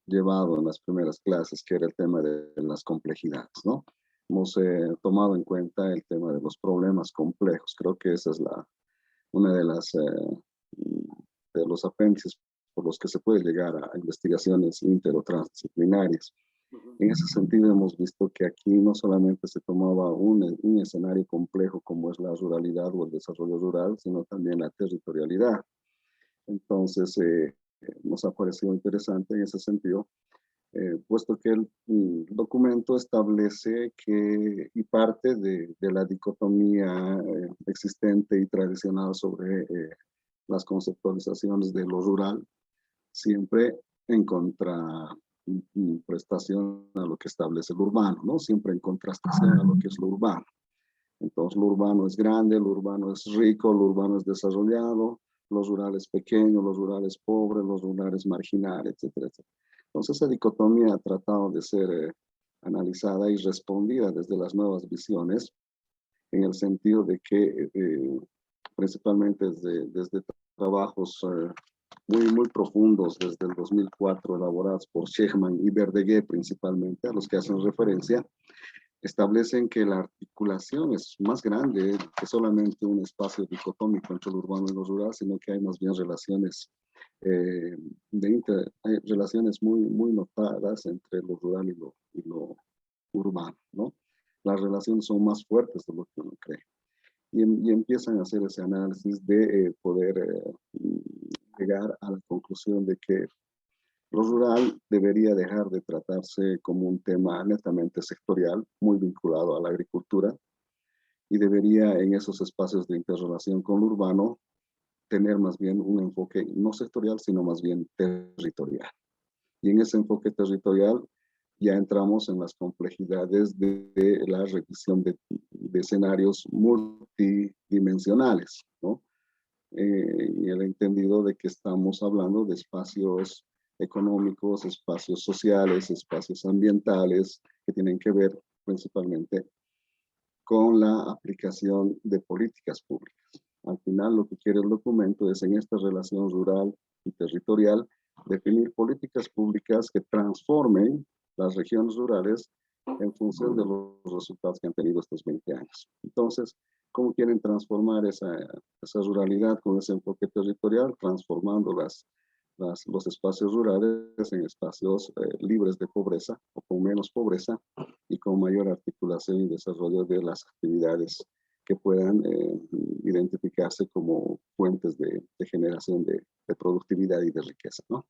llevado en las primeras clases, que era el tema de las complejidades, ¿no? Hemos tomado en cuenta el tema de los problemas complejos. Creo que esa es una de los apéndices por los que se puede llegar a investigaciones inter o transdisciplinarias. En ese sentido, hemos visto que aquí no solamente se tomaba un escenario complejo como es la ruralidad o el desarrollo rural, sino también la territorialidad. Entonces, nos ha parecido interesante en ese sentido, puesto que el documento establece que, y parte de la dicotomía existente y tradicional sobre las conceptualizaciones de lo rural, siempre en contraprestación a lo que establece lo urbano, ¿no? Siempre en contrastación a lo que es lo urbano. Entonces, lo urbano es grande, lo urbano es rico, lo urbano es desarrollado, los rurales pequeños, los rurales pobres, los rurales marginales, etcétera, etcétera. Entonces, esa dicotomía ha tratado de ser analizada y respondida desde las nuevas visiones, en el sentido de que, principalmente desde trabajos muy profundos, desde el 2004, elaborados por Shechman y Verdaguer principalmente, a los que hacen referencia, establecen que la articulación es más grande que solamente un espacio dicotómico entre lo urbano y lo rural, sino que hay más bien relaciones, hay relaciones muy notadas entre lo rural y lo urbano, ¿no? Las relaciones son más fuertes de lo que uno cree. Y empiezan a hacer ese análisis de poder llegar a la conclusión de que lo rural debería dejar de tratarse como un tema netamente sectorial, muy vinculado a la agricultura, y debería en esos espacios de interrelación con lo urbano tener más bien un enfoque no sectorial, sino más bien territorial. Y en ese enfoque territorial ya entramos en las complejidades de la revisión de escenarios multidimensionales, ¿no? Y el entendido de que estamos hablando de espacios económicos, espacios sociales, espacios ambientales, que tienen que ver principalmente con la aplicación de políticas públicas. Al final, lo que quiere el documento es, en esta relación rural y territorial, definir políticas públicas que transformen las regiones rurales en función de los resultados que han tenido estos 20 años. Entonces, ¿cómo quieren transformar esa ruralidad con ese enfoque territorial? Transformando los espacios rurales en espacios libres de pobreza o con menos pobreza y con mayor articulación y desarrollo de las actividades que puedan identificarse como fuentes de generación de productividad y de riqueza, ¿no?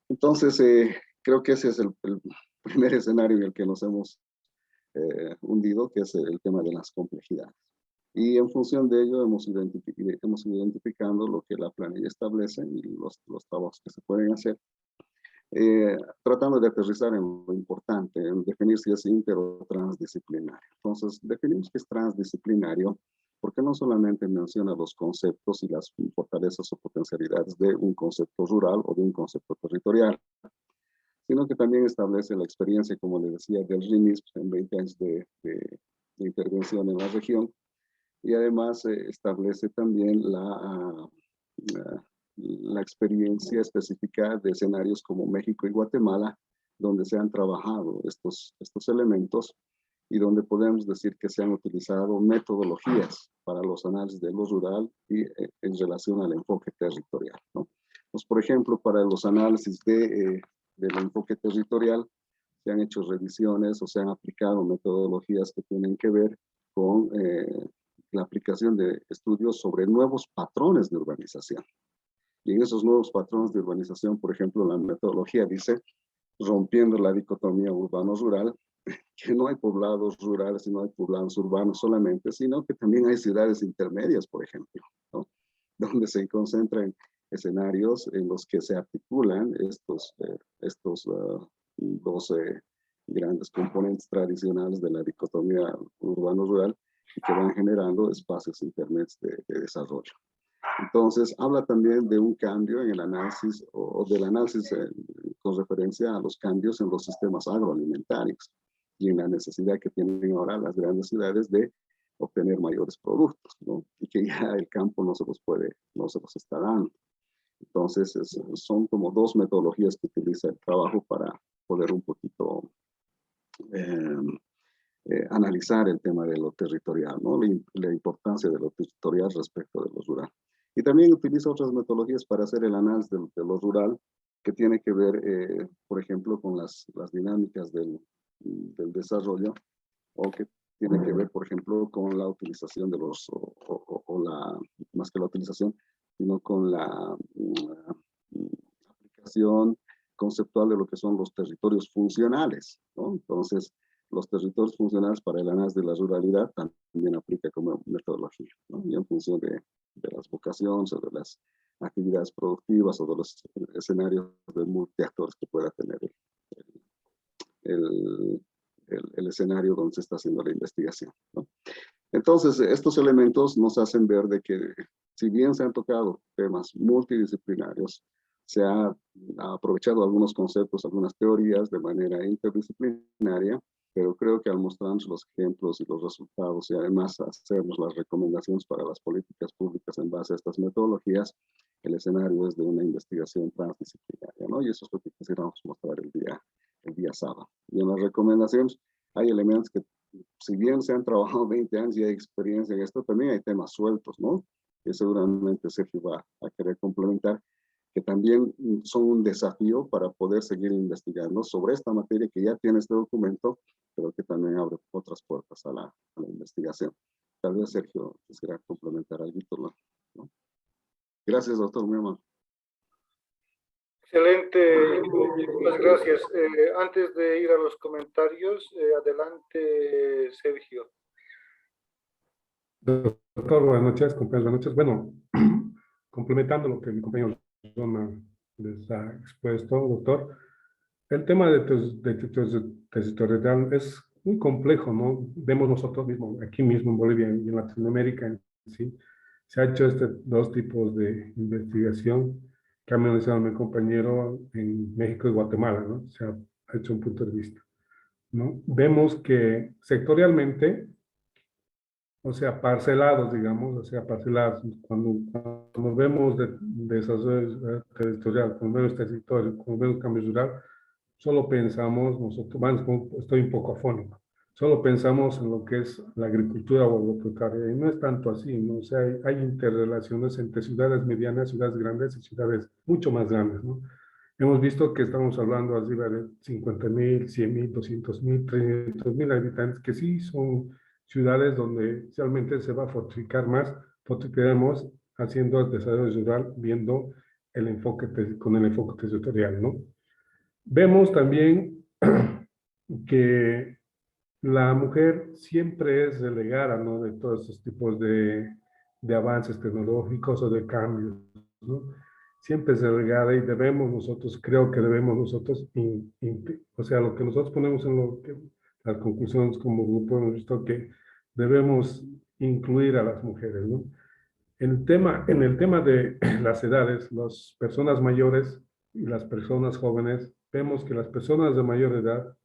Entonces, creo que ese es el primer escenario en el que nos hemos hundido, que es el tema de las complejidades. Y en función de ello hemos ido identificando lo que la planilla establece y los trabajos que se pueden hacer, tratando de aterrizar en lo importante, en definir si es inter o transdisciplinario. Entonces, definimos que es transdisciplinario porque no solamente menciona los conceptos y las fortalezas o potencialidades de un concepto rural o de un concepto territorial, sino que también establece la experiencia, como le decía, del RINISP en 20 años de intervención en la región, y además establece también la experiencia específica de escenarios como México y Guatemala, donde se han trabajado estos elementos y donde podemos decir que se han utilizado metodologías para los análisis de lo rural y en relación al enfoque territorial, ¿no? Pues, por ejemplo, para los análisis del enfoque territorial, se han hecho revisiones o se han aplicado metodologías que tienen que ver con la aplicación de estudios sobre nuevos patrones de urbanización. Y en esos nuevos patrones de urbanización, por ejemplo, la metodología dice, rompiendo la dicotomía urbano-rural, que no hay poblados rurales y no hay poblados urbanos solamente, sino que también hay ciudades intermedias, por ejemplo, ¿no? Donde se concentran escenarios en los que se articulan estos dos grandes componentes tradicionales de la dicotomía urbano-rural y que van generando espacios intermedios de desarrollo. Entonces, habla también de un cambio en el análisis o del análisis con referencia a los cambios en los sistemas agroalimentarios y en la necesidad que tienen ahora las grandes ciudades de obtener mayores productos, ¿no? Y que ya el campo no se los está dando. Entonces, son como dos metodologías que utiliza el trabajo para poder un poquito analizar el tema de lo territorial, ¿no? La importancia de lo territorial respecto de lo rural. Y también utiliza otras metodologías para hacer el análisis de lo rural, que tiene que ver, por ejemplo, con las dinámicas del desarrollo, o que tiene que ver, por ejemplo, con la utilización de los, más que la utilización, sino con la aplicación conceptual de lo que son los territorios funcionales, ¿no? Entonces, los territorios funcionales para el análisis de la ruralidad también aplica como metodología, ¿no? Y en función de las vocaciones o de las actividades productivas o de los escenarios de multiactores que pueda tener el escenario donde se está haciendo la investigación, ¿no? Entonces, estos elementos nos hacen ver de que, si bien se han tocado temas multidisciplinarios, se ha aprovechado algunos conceptos, algunas teorías de manera interdisciplinaria, pero creo que al mostrarnos los ejemplos y los resultados y además hacernos las recomendaciones para las políticas públicas en base a estas metodologías, el escenario es de una investigación transdisciplinaria, ¿no? Y eso es lo que quisiéramos mostrar el día sábado. Y en las recomendaciones hay elementos que, si bien se han trabajado 20 años y hay experiencia en esto, también hay temas sueltos, ¿no? Que seguramente Sergio va a querer complementar, que también son un desafío para poder seguir investigando sobre esta materia que ya tiene este documento, pero que también abre otras puertas a la investigación. Tal vez Sergio quisiera complementar algo, ¿no? Gracias, doctor, muy amable. Excelente, muchísimas gracias. Antes de ir a los comentarios, adelante, Sergio. Doctor, buenas noches, compañeros, buenas noches. Bueno, complementando lo que mi compañero les ha expuesto, doctor, el tema de territorial es muy complejo, ¿no? Vemos nosotros mismos, aquí mismo en Bolivia y en Latinoamérica, ¿sí? Se ha hecho dos tipos de investigación que ha mencionado mi compañero en México y Guatemala, ¿no? Se ha hecho un punto de vista, ¿no? Vemos que sectorialmente, o sea, parcelados, digamos, o sea, parcelados, cuando vemos desarrollo territorial, cuando vemos territorio, cuando vemos cambio rural, solo pensamos nosotros, bueno, estoy un poco afónico, solo pensamos en lo que es la agricultura o agropecuaria, y no es tanto así, ¿no? O sea, hay interrelaciones entre ciudades medianas, ciudades grandes y ciudades mucho más grandes, ¿no? Hemos visto que estamos hablando arriba de 50,000, 100,000, 200,000, 300,000 habitantes, que sí son ciudades donde realmente se va a fortificar más, fortificaremos haciendo el desarrollo rural, viendo el enfoque con el enfoque territorial, ¿no? Vemos también que la mujer siempre es relegada, ¿no? De todos estos tipos de avances tecnológicos o de cambios, ¿no? Siempre es relegada y debemos nosotros, creo que debemos nosotros, o sea, lo que nosotros ponemos en las conclusiones como grupo, hemos visto que debemos incluir a las mujeres, ¿no? En el tema de las edades, las personas mayores y las personas jóvenes, vemos que las personas de mayor edad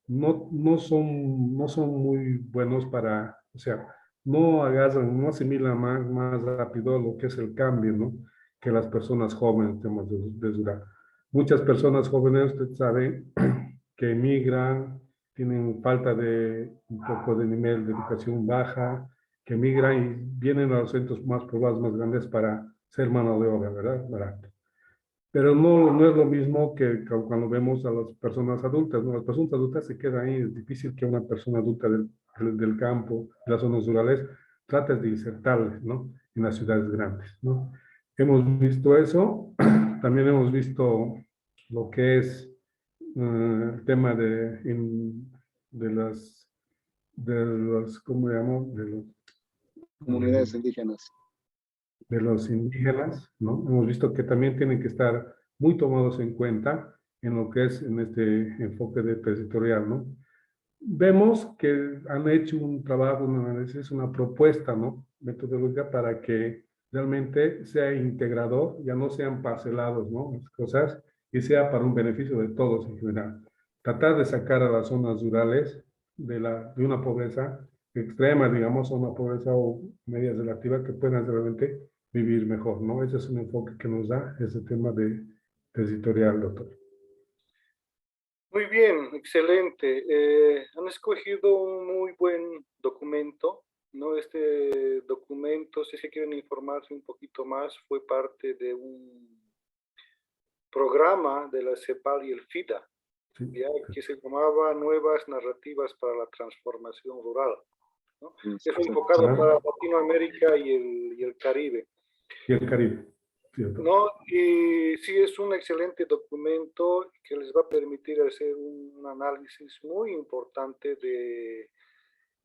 no son muy buenos para, o sea, no agarran, no asimilan más rápido lo que es el cambio, ¿no? Que las personas jóvenes, temas de edad. Muchas personas jóvenes, usted sabe, que emigran, tienen falta de un poco de nivel de educación baja, que emigran y vienen a los centros más poblados, más grandes para ser mano de obra, ¿verdad? Barato. Pero no es lo mismo que cuando vemos a las personas adultas, ¿no? Las personas adultas se quedan ahí, es difícil que una persona adulta del campo, de las zonas rurales, trate de insertarles, ¿no? En las ciudades grandes, ¿no? Hemos visto eso, también hemos visto lo que es el tema de los, ¿cómo llamo? Comunidades indígenas. De los indígenas, ¿no? Hemos visto que también tienen que estar muy tomados en cuenta en lo que es en este enfoque de territorial, ¿no? Vemos que han hecho un trabajo, un análisis, una propuesta, ¿no? Metodológica para que realmente sea integrador, ya no sean parcelados, ¿no? Las cosas, y sea para un beneficio de todos en general. Tratar de sacar a las zonas rurales de una pobreza extrema, digamos, a una pobreza o media relativa que puedan realmente vivir mejor, ¿no? Ese es un enfoque que nos da ese tema de territorial, doctor. Muy bien, excelente. Han escogido un muy buen documento, ¿no? Este documento, si se quieren informarse un poquito más, fue parte de un programa de la CEPAL y el FIDA, Sí. ¿ya? Que se llamaba Nuevas Narrativas para la Transformación Rural, ¿no? Es enfocado para Latinoamérica y el Caribe. Y el Caribe. Cierto. No, y sí es un excelente documento que les va a permitir hacer un análisis muy importante de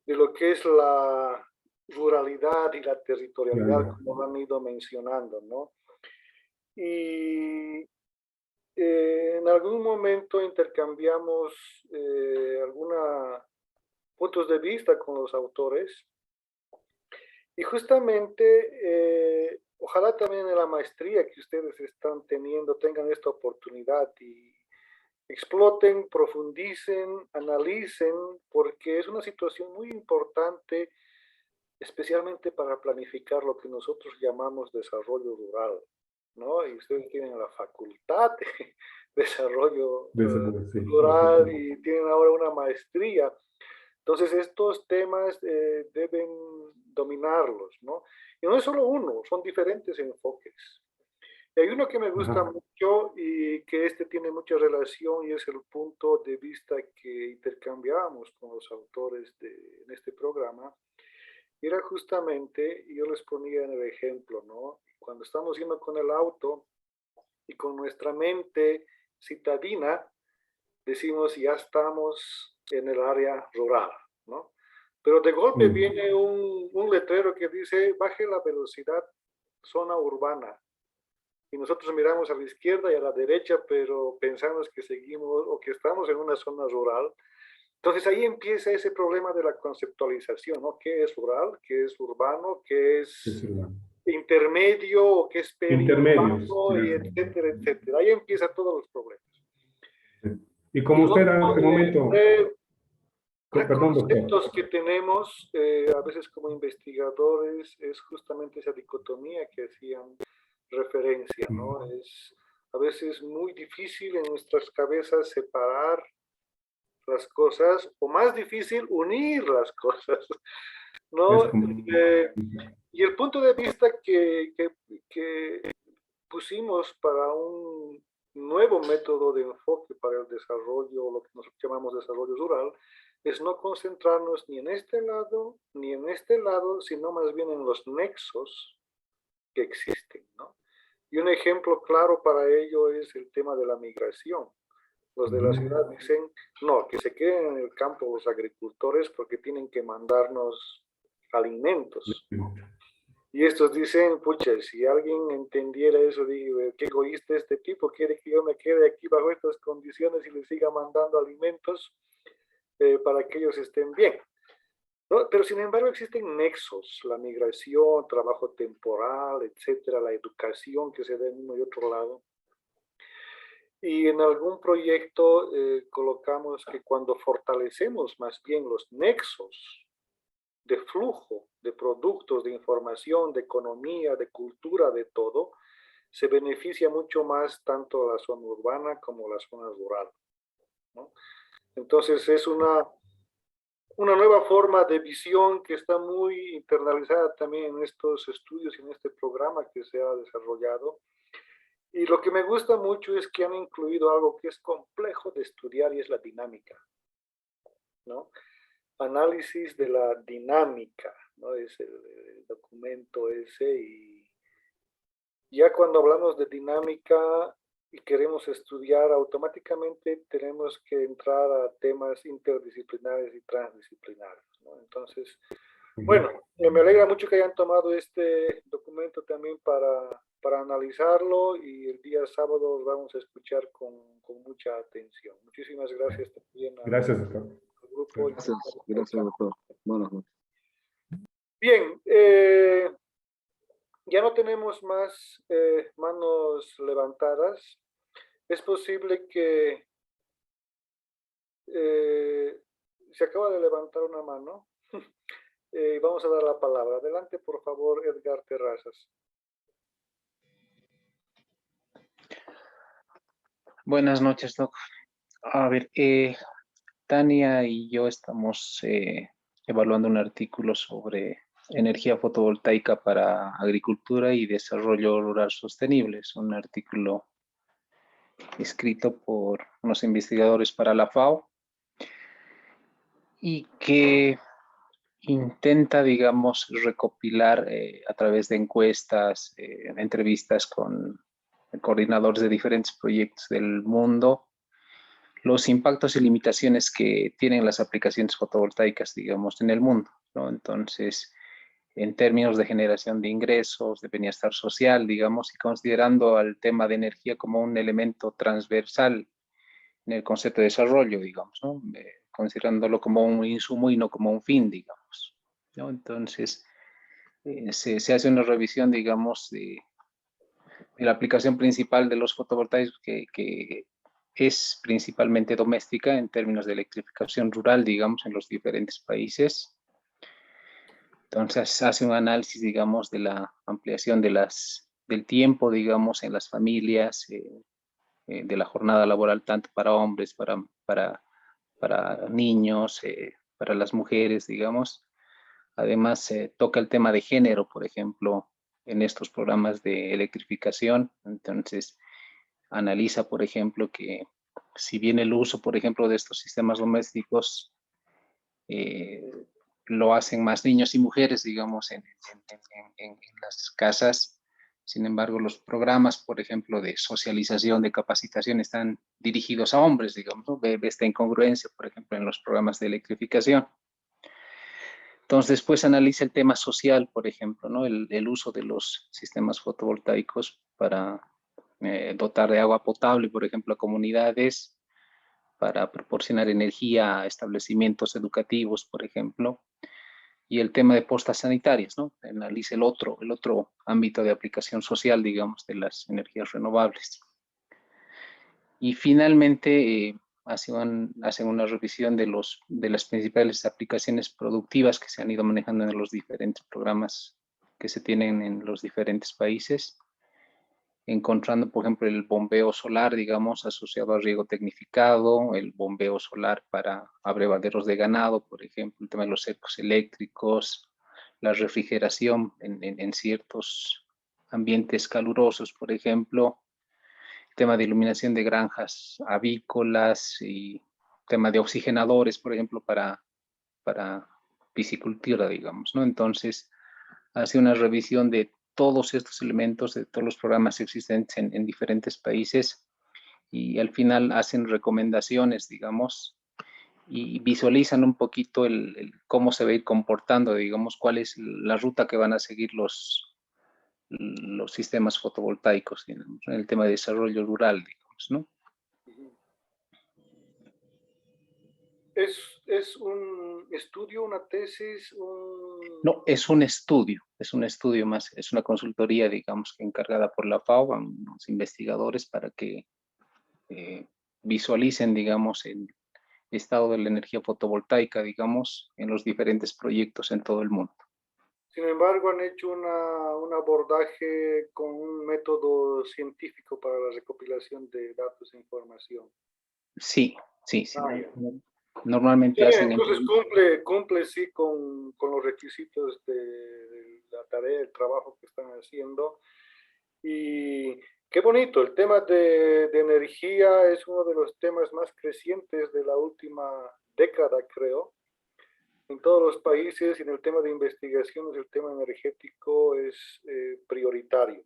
lo que es la ruralidad y la territorialidad, como lo han ido mencionando, ¿no? Y en algún momento intercambiamos algunos puntos de vista con los autores y justamente ojalá también en la maestría que ustedes están teniendo tengan esta oportunidad y exploten, profundicen, analicen, porque es una situación muy importante, especialmente para planificar lo que nosotros llamamos desarrollo rural, ¿no? Y ustedes tienen la facultad de desarrollo rural y tienen ahora una maestría. Entonces, estos temas deben dominarlos, ¿no? Y no es solo uno, son diferentes enfoques. Y hay uno que me gusta mucho y que este tiene mucha relación y es el punto de vista que intercambiamos con los autores en este programa. Era justamente, yo les ponía en el ejemplo, ¿no? Cuando estamos yendo con el auto y con nuestra mente citadina, decimos ya estamos en el área rural, ¿no? Pero de golpe viene un letrero que dice baje la velocidad, zona urbana. Y nosotros miramos a la izquierda y a la derecha, pero pensamos que seguimos o que estamos en una zona rural. Entonces ahí empieza ese problema de la conceptualización, ¿no? ¿Qué es rural? ¿Qué es urbano? ¿Qué es intermedio? ¿O qué es periurbano? Y etcétera, etcétera. Ahí empiezan todos los problemas. Y como usted en este momento... Perdón, conceptos que tenemos a veces como investigadores es justamente esa dicotomía que hacían referencia, ¿no? Es a veces muy difícil en nuestras cabezas separar las cosas, o más difícil unir las cosas, ¿no? Y el punto de vista que pusimos para un nuevo método de enfoque para el desarrollo, lo que nosotros llamamos desarrollo rural, es no concentrarnos ni en este lado, ni en este lado, sino más bien en los nexos que existen, ¿no? Y un ejemplo claro para ello es el tema de la migración. Los de la ciudad dicen, no, que se queden en el campo los agricultores porque tienen que mandarnos alimentos. Y estos dicen, pucha, si alguien entendiera eso, digo, qué egoísta este tipo, quiere que yo me quede aquí bajo estas condiciones y le siga mandando alimentos para que ellos estén bien. ¿No? Pero sin embargo existen nexos, la migración, trabajo temporal, etcétera, la educación que se da en uno y otro lado. Y en algún proyecto colocamos que cuando fortalecemos más bien los nexos de flujo de productos, de información, de economía, de cultura, de todo, se beneficia mucho más tanto la zona urbana como la zona rural, ¿no? Entonces es una nueva forma de visión que está muy internalizada también en estos estudios y en este programa que se ha desarrollado. Y lo que me gusta mucho es que han incluido algo que es complejo de estudiar y es la dinámica, ¿no? Análisis de la dinámica, ¿no? Es el documento ese y ya cuando hablamos de dinámica y queremos estudiar, automáticamente tenemos que entrar a temas interdisciplinares y transdisciplinares, ¿no? Entonces, bueno, me alegra mucho que hayan tomado este documento también para analizarlo y el día sábado lo vamos a escuchar con mucha atención. Muchísimas gracias también gracias, doctor. Al grupo. Gracias, doctor. Buenas noches. Bien, Ya no tenemos más manos levantadas. Es posible que se acaba de levantar una mano. Vamos a dar la palabra. Adelante, por favor, Edgar Terrazas. Buenas noches, Doc. A ver, Tania y yo estamos evaluando un artículo sobre energía fotovoltaica para agricultura y desarrollo rural sostenible. Es un artículo escrito por unos investigadores para la FAO y que intenta, digamos, recopilar a través de encuestas, entrevistas con coordinadores de diferentes proyectos del mundo, los impactos y limitaciones que tienen las aplicaciones fotovoltaicas, digamos, en el mundo, ¿no? Entonces, en términos de generación de ingresos, de bienestar social, digamos, y considerando al tema de energía como un elemento transversal en el concepto de desarrollo, digamos, ¿no? Considerándolo como un insumo y no como un fin, digamos, ¿no? Entonces, se hace una revisión, digamos, de la aplicación principal de los fotovoltaicos que es principalmente doméstica en términos de electrificación rural, digamos, en los diferentes países. Entonces hace un análisis, digamos, de la ampliación del tiempo, digamos, en las familias, de la jornada laboral, tanto para hombres, para niños, para las mujeres, digamos. Además, toca el tema de género, por ejemplo, en estos programas de electrificación. Entonces, analiza, por ejemplo, que si bien el uso, por ejemplo, de estos sistemas domésticos lo hacen más niños y mujeres, digamos, en las casas, sin embargo, los programas, por ejemplo, de socialización, de capacitación, están dirigidos a hombres, digamos, ¿no? Ve esta incongruencia, por ejemplo, en los programas de electrificación. Entonces, después analiza el tema social, por ejemplo, ¿no? El uso de los sistemas fotovoltaicos para dotar de agua potable, por ejemplo, a comunidades, para proporcionar energía a establecimientos educativos, por ejemplo, y el tema de postas sanitarias, ¿no? Analiza el otro ámbito de aplicación social, digamos, de las energías renovables. Y finalmente hacen una revisión de las principales aplicaciones productivas que se han ido manejando en los diferentes programas que se tienen en los diferentes países, encontrando, por ejemplo, el bombeo solar, digamos, asociado al riego tecnificado, el bombeo solar para abrevaderos de ganado, por ejemplo, el tema de los cercos eléctricos, la refrigeración en ciertos ambientes calurosos, por ejemplo, el tema de iluminación de granjas avícolas y tema de oxigenadores, por ejemplo, para piscicultura, digamos, ¿no? Entonces, hace una revisión de todos estos elementos, de todos los programas existentes en diferentes países y al final hacen recomendaciones, digamos, y visualizan un poquito cómo se va a ir comportando, digamos, cuál es la ruta que van a seguir los sistemas fotovoltaicos, digamos, en el tema de desarrollo rural, digamos, ¿no? ¿Es un estudio, una tesis? No, es un estudio más, es una consultoría, digamos, que encargada por la FAO, unos investigadores para que visualicen, digamos, el estado de la energía fotovoltaica, digamos, en los diferentes proyectos en todo el mundo. Sin embargo, han hecho un abordaje con un método científico para la recopilación de datos e información. Sí. Ah, Normalmente sí, hacen... entonces cumple sí con los requisitos de la tarea, el trabajo que están haciendo. Y qué bonito, el tema de energía es uno de los temas más crecientes de la última década, creo. En todos los países, y en el tema de investigaciones, el tema energético es prioritario.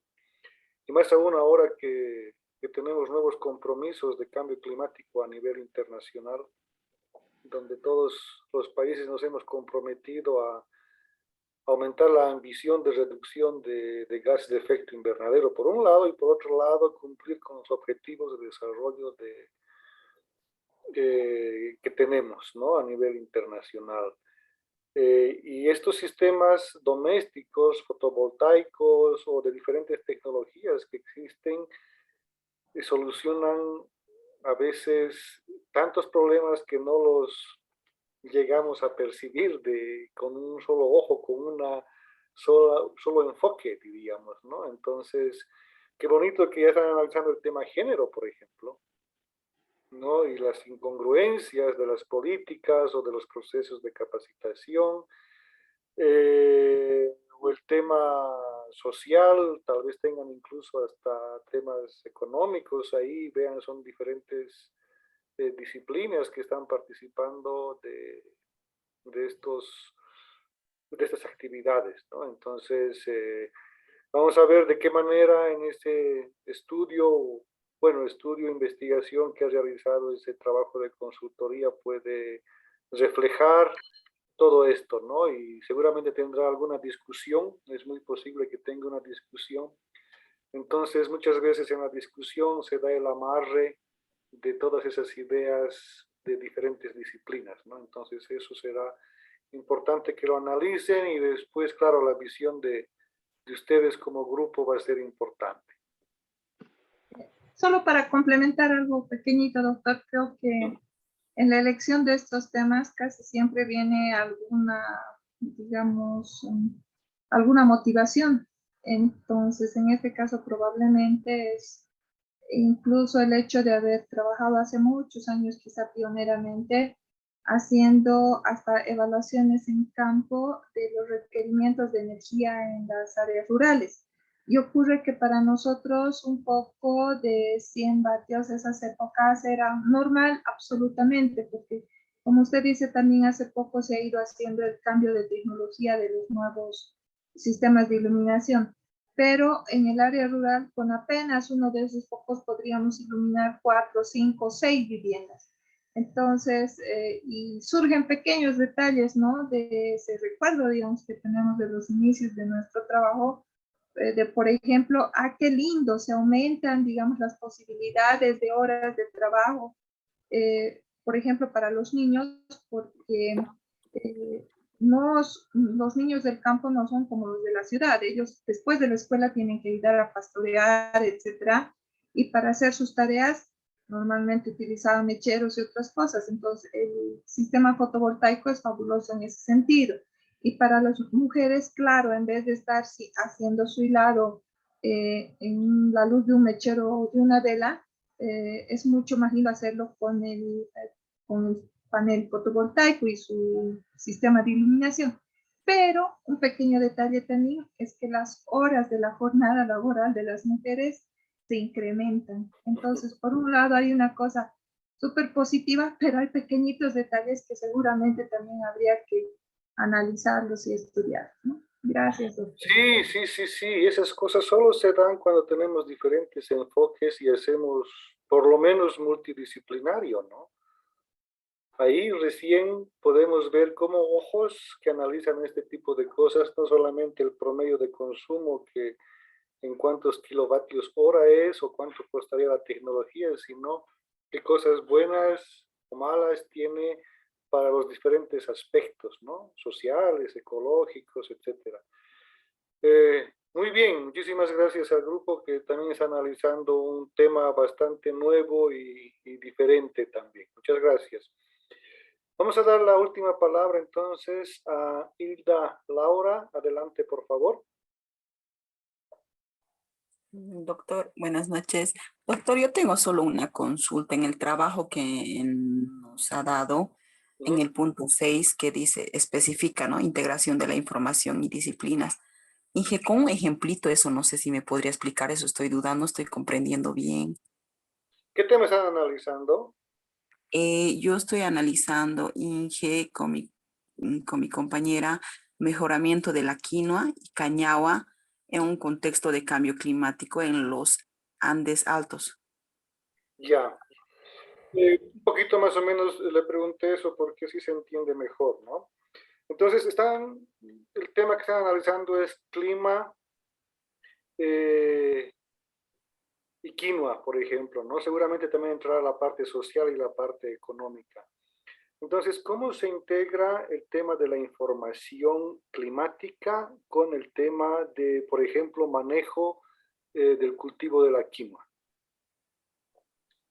Y más aún ahora que tenemos nuevos compromisos de cambio climático a nivel internacional, donde todos los países nos hemos comprometido a aumentar la ambición de reducción de gases de efecto invernadero, por un lado, y por otro lado, cumplir con los objetivos de desarrollo que tenemos, ¿no? A nivel internacional. Y estos sistemas domésticos, fotovoltaicos o de diferentes tecnologías que existen, solucionan a veces tantos problemas que no los llegamos a percibir con un solo ojo, con una solo enfoque, diríamos, ¿no? Entonces, qué bonito que ya están analizando el tema género, por ejemplo, ¿no? Y las incongruencias de las políticas o de los procesos de capacitación, o el tema social, tal vez tengan incluso hasta temas económicos ahí, vean, son diferentes disciplinas que están participando de estas actividades, ¿no? Entonces, vamos a ver de qué manera en este estudio, investigación que ha realizado ese trabajo de consultoría puede reflejar todo esto, ¿no? Y seguramente tendrá alguna discusión, es muy posible que tenga una discusión. Entonces, muchas veces en la discusión se da el amarre de todas esas ideas de diferentes disciplinas, ¿no? Entonces, eso será importante que lo analicen y después, claro, la visión de ustedes como grupo va a ser importante. Solo para complementar algo pequeñito, doctor, creo que en la elección de estos temas casi siempre viene alguna, digamos, alguna motivación. Entonces, en este caso probablemente es incluso el hecho de haber trabajado hace muchos años, quizá pioneramente, haciendo hasta evaluaciones en campo de los requerimientos de energía en las áreas rurales. Y ocurre que para nosotros un poco de 100 vatios esas épocas era normal absolutamente, porque como usted dice, también hace poco se ha ido haciendo el cambio de tecnología de los nuevos sistemas de iluminación. Pero en el área rural, con apenas uno de esos focos podríamos iluminar 4, 5, 6 viviendas. Entonces, y surgen pequeños detalles, ¿no? De ese recuerdo, digamos, que tenemos de los inicios de nuestro trabajo, de, por ejemplo, qué lindo, se aumentan, digamos, las posibilidades de horas de trabajo, por ejemplo, para los niños, porque los niños del campo no son como los de la ciudad. Ellos después de la escuela tienen que ayudar a pastorear, etcétera, y para hacer sus tareas normalmente utilizaban mecheros y otras cosas. Entonces, el sistema fotovoltaico es fabuloso en ese sentido. Y para las mujeres, claro, en vez de estar haciendo su hilado en la luz de un mechero o de una vela, es mucho más lindo hacerlo con el panel fotovoltaico y su sistema de iluminación. Pero un pequeño detalle también es que las horas de la jornada laboral de las mujeres se incrementan. Entonces, por un lado hay una cosa súper positiva, pero hay pequeñitos detalles que seguramente también habría que analizarlos y estudiar, ¿no? Gracias, doctor. Sí, esas cosas solo se dan cuando tenemos diferentes enfoques y hacemos por lo menos multidisciplinario, ¿no? Ahí recién podemos ver cómo ojos que analizan este tipo de cosas, no solamente el promedio de consumo, que en cuántos kilovatios hora es o cuánto costaría la tecnología, sino qué cosas buenas o malas tiene para los diferentes aspectos, ¿no? Sociales, ecológicos, etc. Muy bien, muchísimas gracias al grupo que también está analizando un tema bastante nuevo y diferente también. Muchas gracias. Vamos a dar la última palabra entonces a Hilda Laura. Adelante, por favor. Doctor, buenas noches. Doctor, yo tengo solo una consulta en el trabajo que nos ha dado en el punto 6 que dice, especifica, ¿no? Integración de la información y disciplinas. Dije, con un ejemplito eso, no sé si me podría explicar eso, estoy dudando, estoy comprendiendo bien. ¿Qué tema están analizando? Yo estoy analizando, Inge, con mi compañera, mejoramiento de la quinoa y cañagua en un contexto de cambio climático en los Andes altos. Ya. Un poquito más o menos le pregunté eso porque así se entiende mejor, ¿no? Entonces, el tema que están analizando es clima y quinoa, por ejemplo, ¿no? Seguramente también entrará la parte social y la parte económica. Entonces, ¿cómo se integra el tema de la información climática con el tema de, por ejemplo, manejo del cultivo de la quinoa?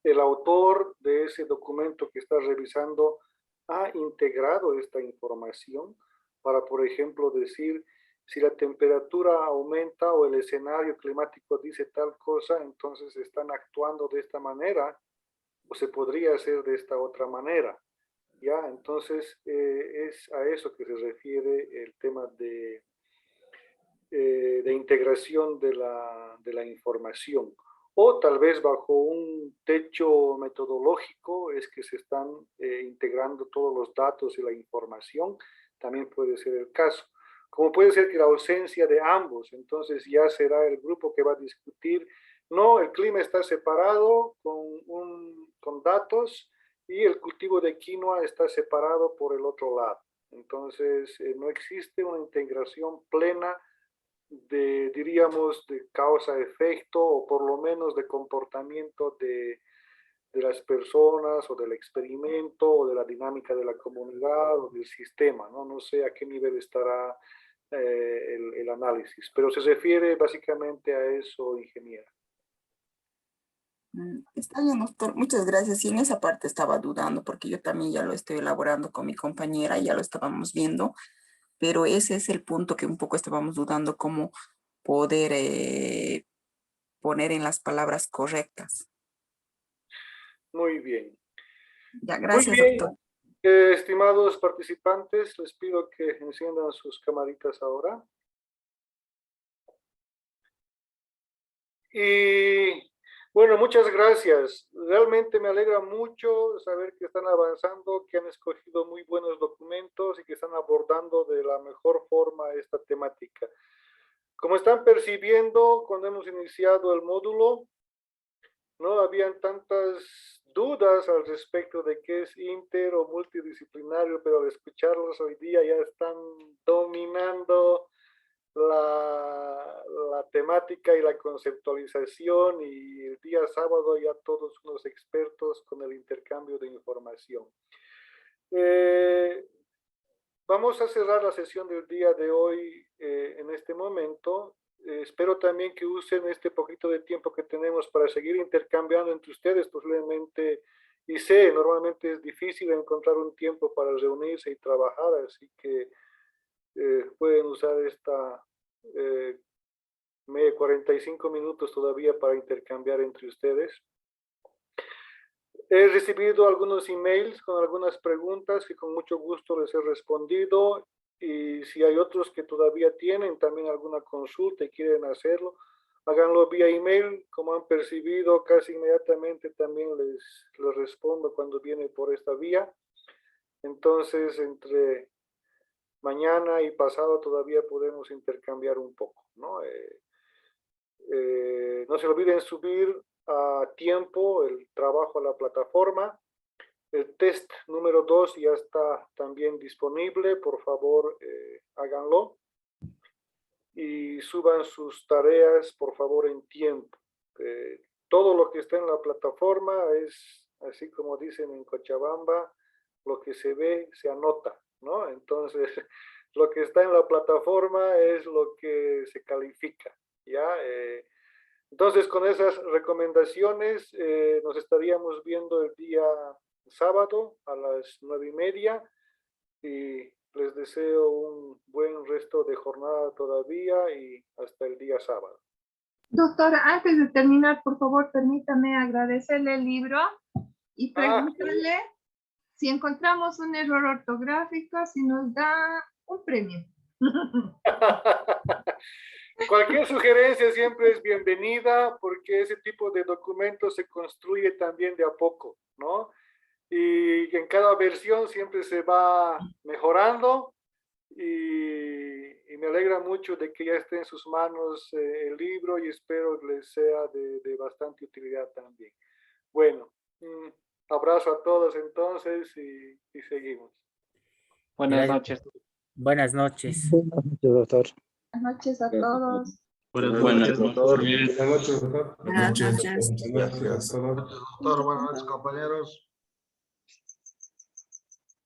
El autor de ese documento que está revisando ha integrado esta información para, por ejemplo, decir si la temperatura aumenta o el escenario climático dice tal cosa, entonces están actuando de esta manera o se podría hacer de esta otra manera. ¿Ya? Entonces, es a eso que se refiere el tema de integración de la información. O tal vez bajo un techo metodológico es que se están integrando todos los datos y la información, también puede ser el caso. Como puede ser que la ausencia de ambos, entonces ya será el grupo que va a discutir, no, el clima está separado con datos, y el cultivo de quinoa está separado por el otro lado. Entonces, no existe una integración plena de, diríamos, de causa-efecto o por lo menos de comportamiento de las personas o del experimento o de la dinámica de la comunidad o del sistema, ¿no? No sé a qué nivel estará el análisis, pero se refiere básicamente a eso, ingeniera. Está bien, doctor. Muchas gracias. Y en esa parte estaba dudando porque yo también ya lo estoy elaborando con mi compañera, ya lo estábamos viendo, pero ese es el punto que un poco estábamos dudando, cómo poder poner en las palabras correctas. Muy bien. Ya, gracias, muy bien. doctor. Estimados participantes, les pido que enciendan sus camaritas ahora. Y bueno, muchas gracias. Realmente me alegra mucho saber que están avanzando, que han escogido muy buenos documentos y que están abordando de la mejor forma esta temática. Como están percibiendo, cuando hemos iniciado el módulo, no habían tantas dudas al respecto de qué es inter o multidisciplinario, pero al escucharlos hoy día ya están dominando la temática y la conceptualización, y el día sábado ya todos unos expertos con el intercambio de información. Vamos a cerrar la sesión del día de hoy en este momento. Espero también que usen este poquito de tiempo que tenemos para seguir intercambiando entre ustedes, posiblemente, y sé, normalmente es difícil encontrar un tiempo para reunirse y trabajar, así que pueden usar esta 45 minutos todavía para intercambiar entre ustedes. He recibido algunos emails con algunas preguntas que con mucho gusto les he respondido, y si hay otros que todavía tienen también alguna consulta y quieren hacerlo, háganlo vía email. Como han percibido, casi inmediatamente también les respondo cuando viene por esta vía. Entonces, entre mañana y pasado todavía podemos intercambiar un poco, ¿no? No se olviden subir a tiempo el trabajo a la plataforma. El test número 2 ya está también disponible, por favor háganlo. Y suban sus tareas, por favor, en tiempo. Todo lo que está en la plataforma es, así como dicen en Cochabamba, lo que se ve se anota, ¿no? Entonces, lo que está en la plataforma es lo que se califica, ¿ya? Entonces, con esas recomendaciones, nos estaríamos viendo el día sábado a las 9:30, y les deseo un buen resto de jornada todavía y hasta el día sábado. Doctora, antes de terminar, por favor, permítame agradecerle el libro y preguntarle si encontramos un error ortográfico, si nos da un premio. Cualquier sugerencia siempre es bienvenida, porque ese tipo de documentos se construye también de a poco, ¿no? Y en cada versión siempre se va mejorando, y me alegra mucho de que ya esté en sus manos el libro, y espero les sea de bastante utilidad también. Bueno, un abrazo a todos entonces, y seguimos. Buenas noches. Buenas noches. Buenas noches, doctor. Buenas noches a todos. Buenas noches, doctor. Buenas noches, doctor. Buenas noches. Buenas noches. Muchas gracias. Doctor, buenas noches, compañeros.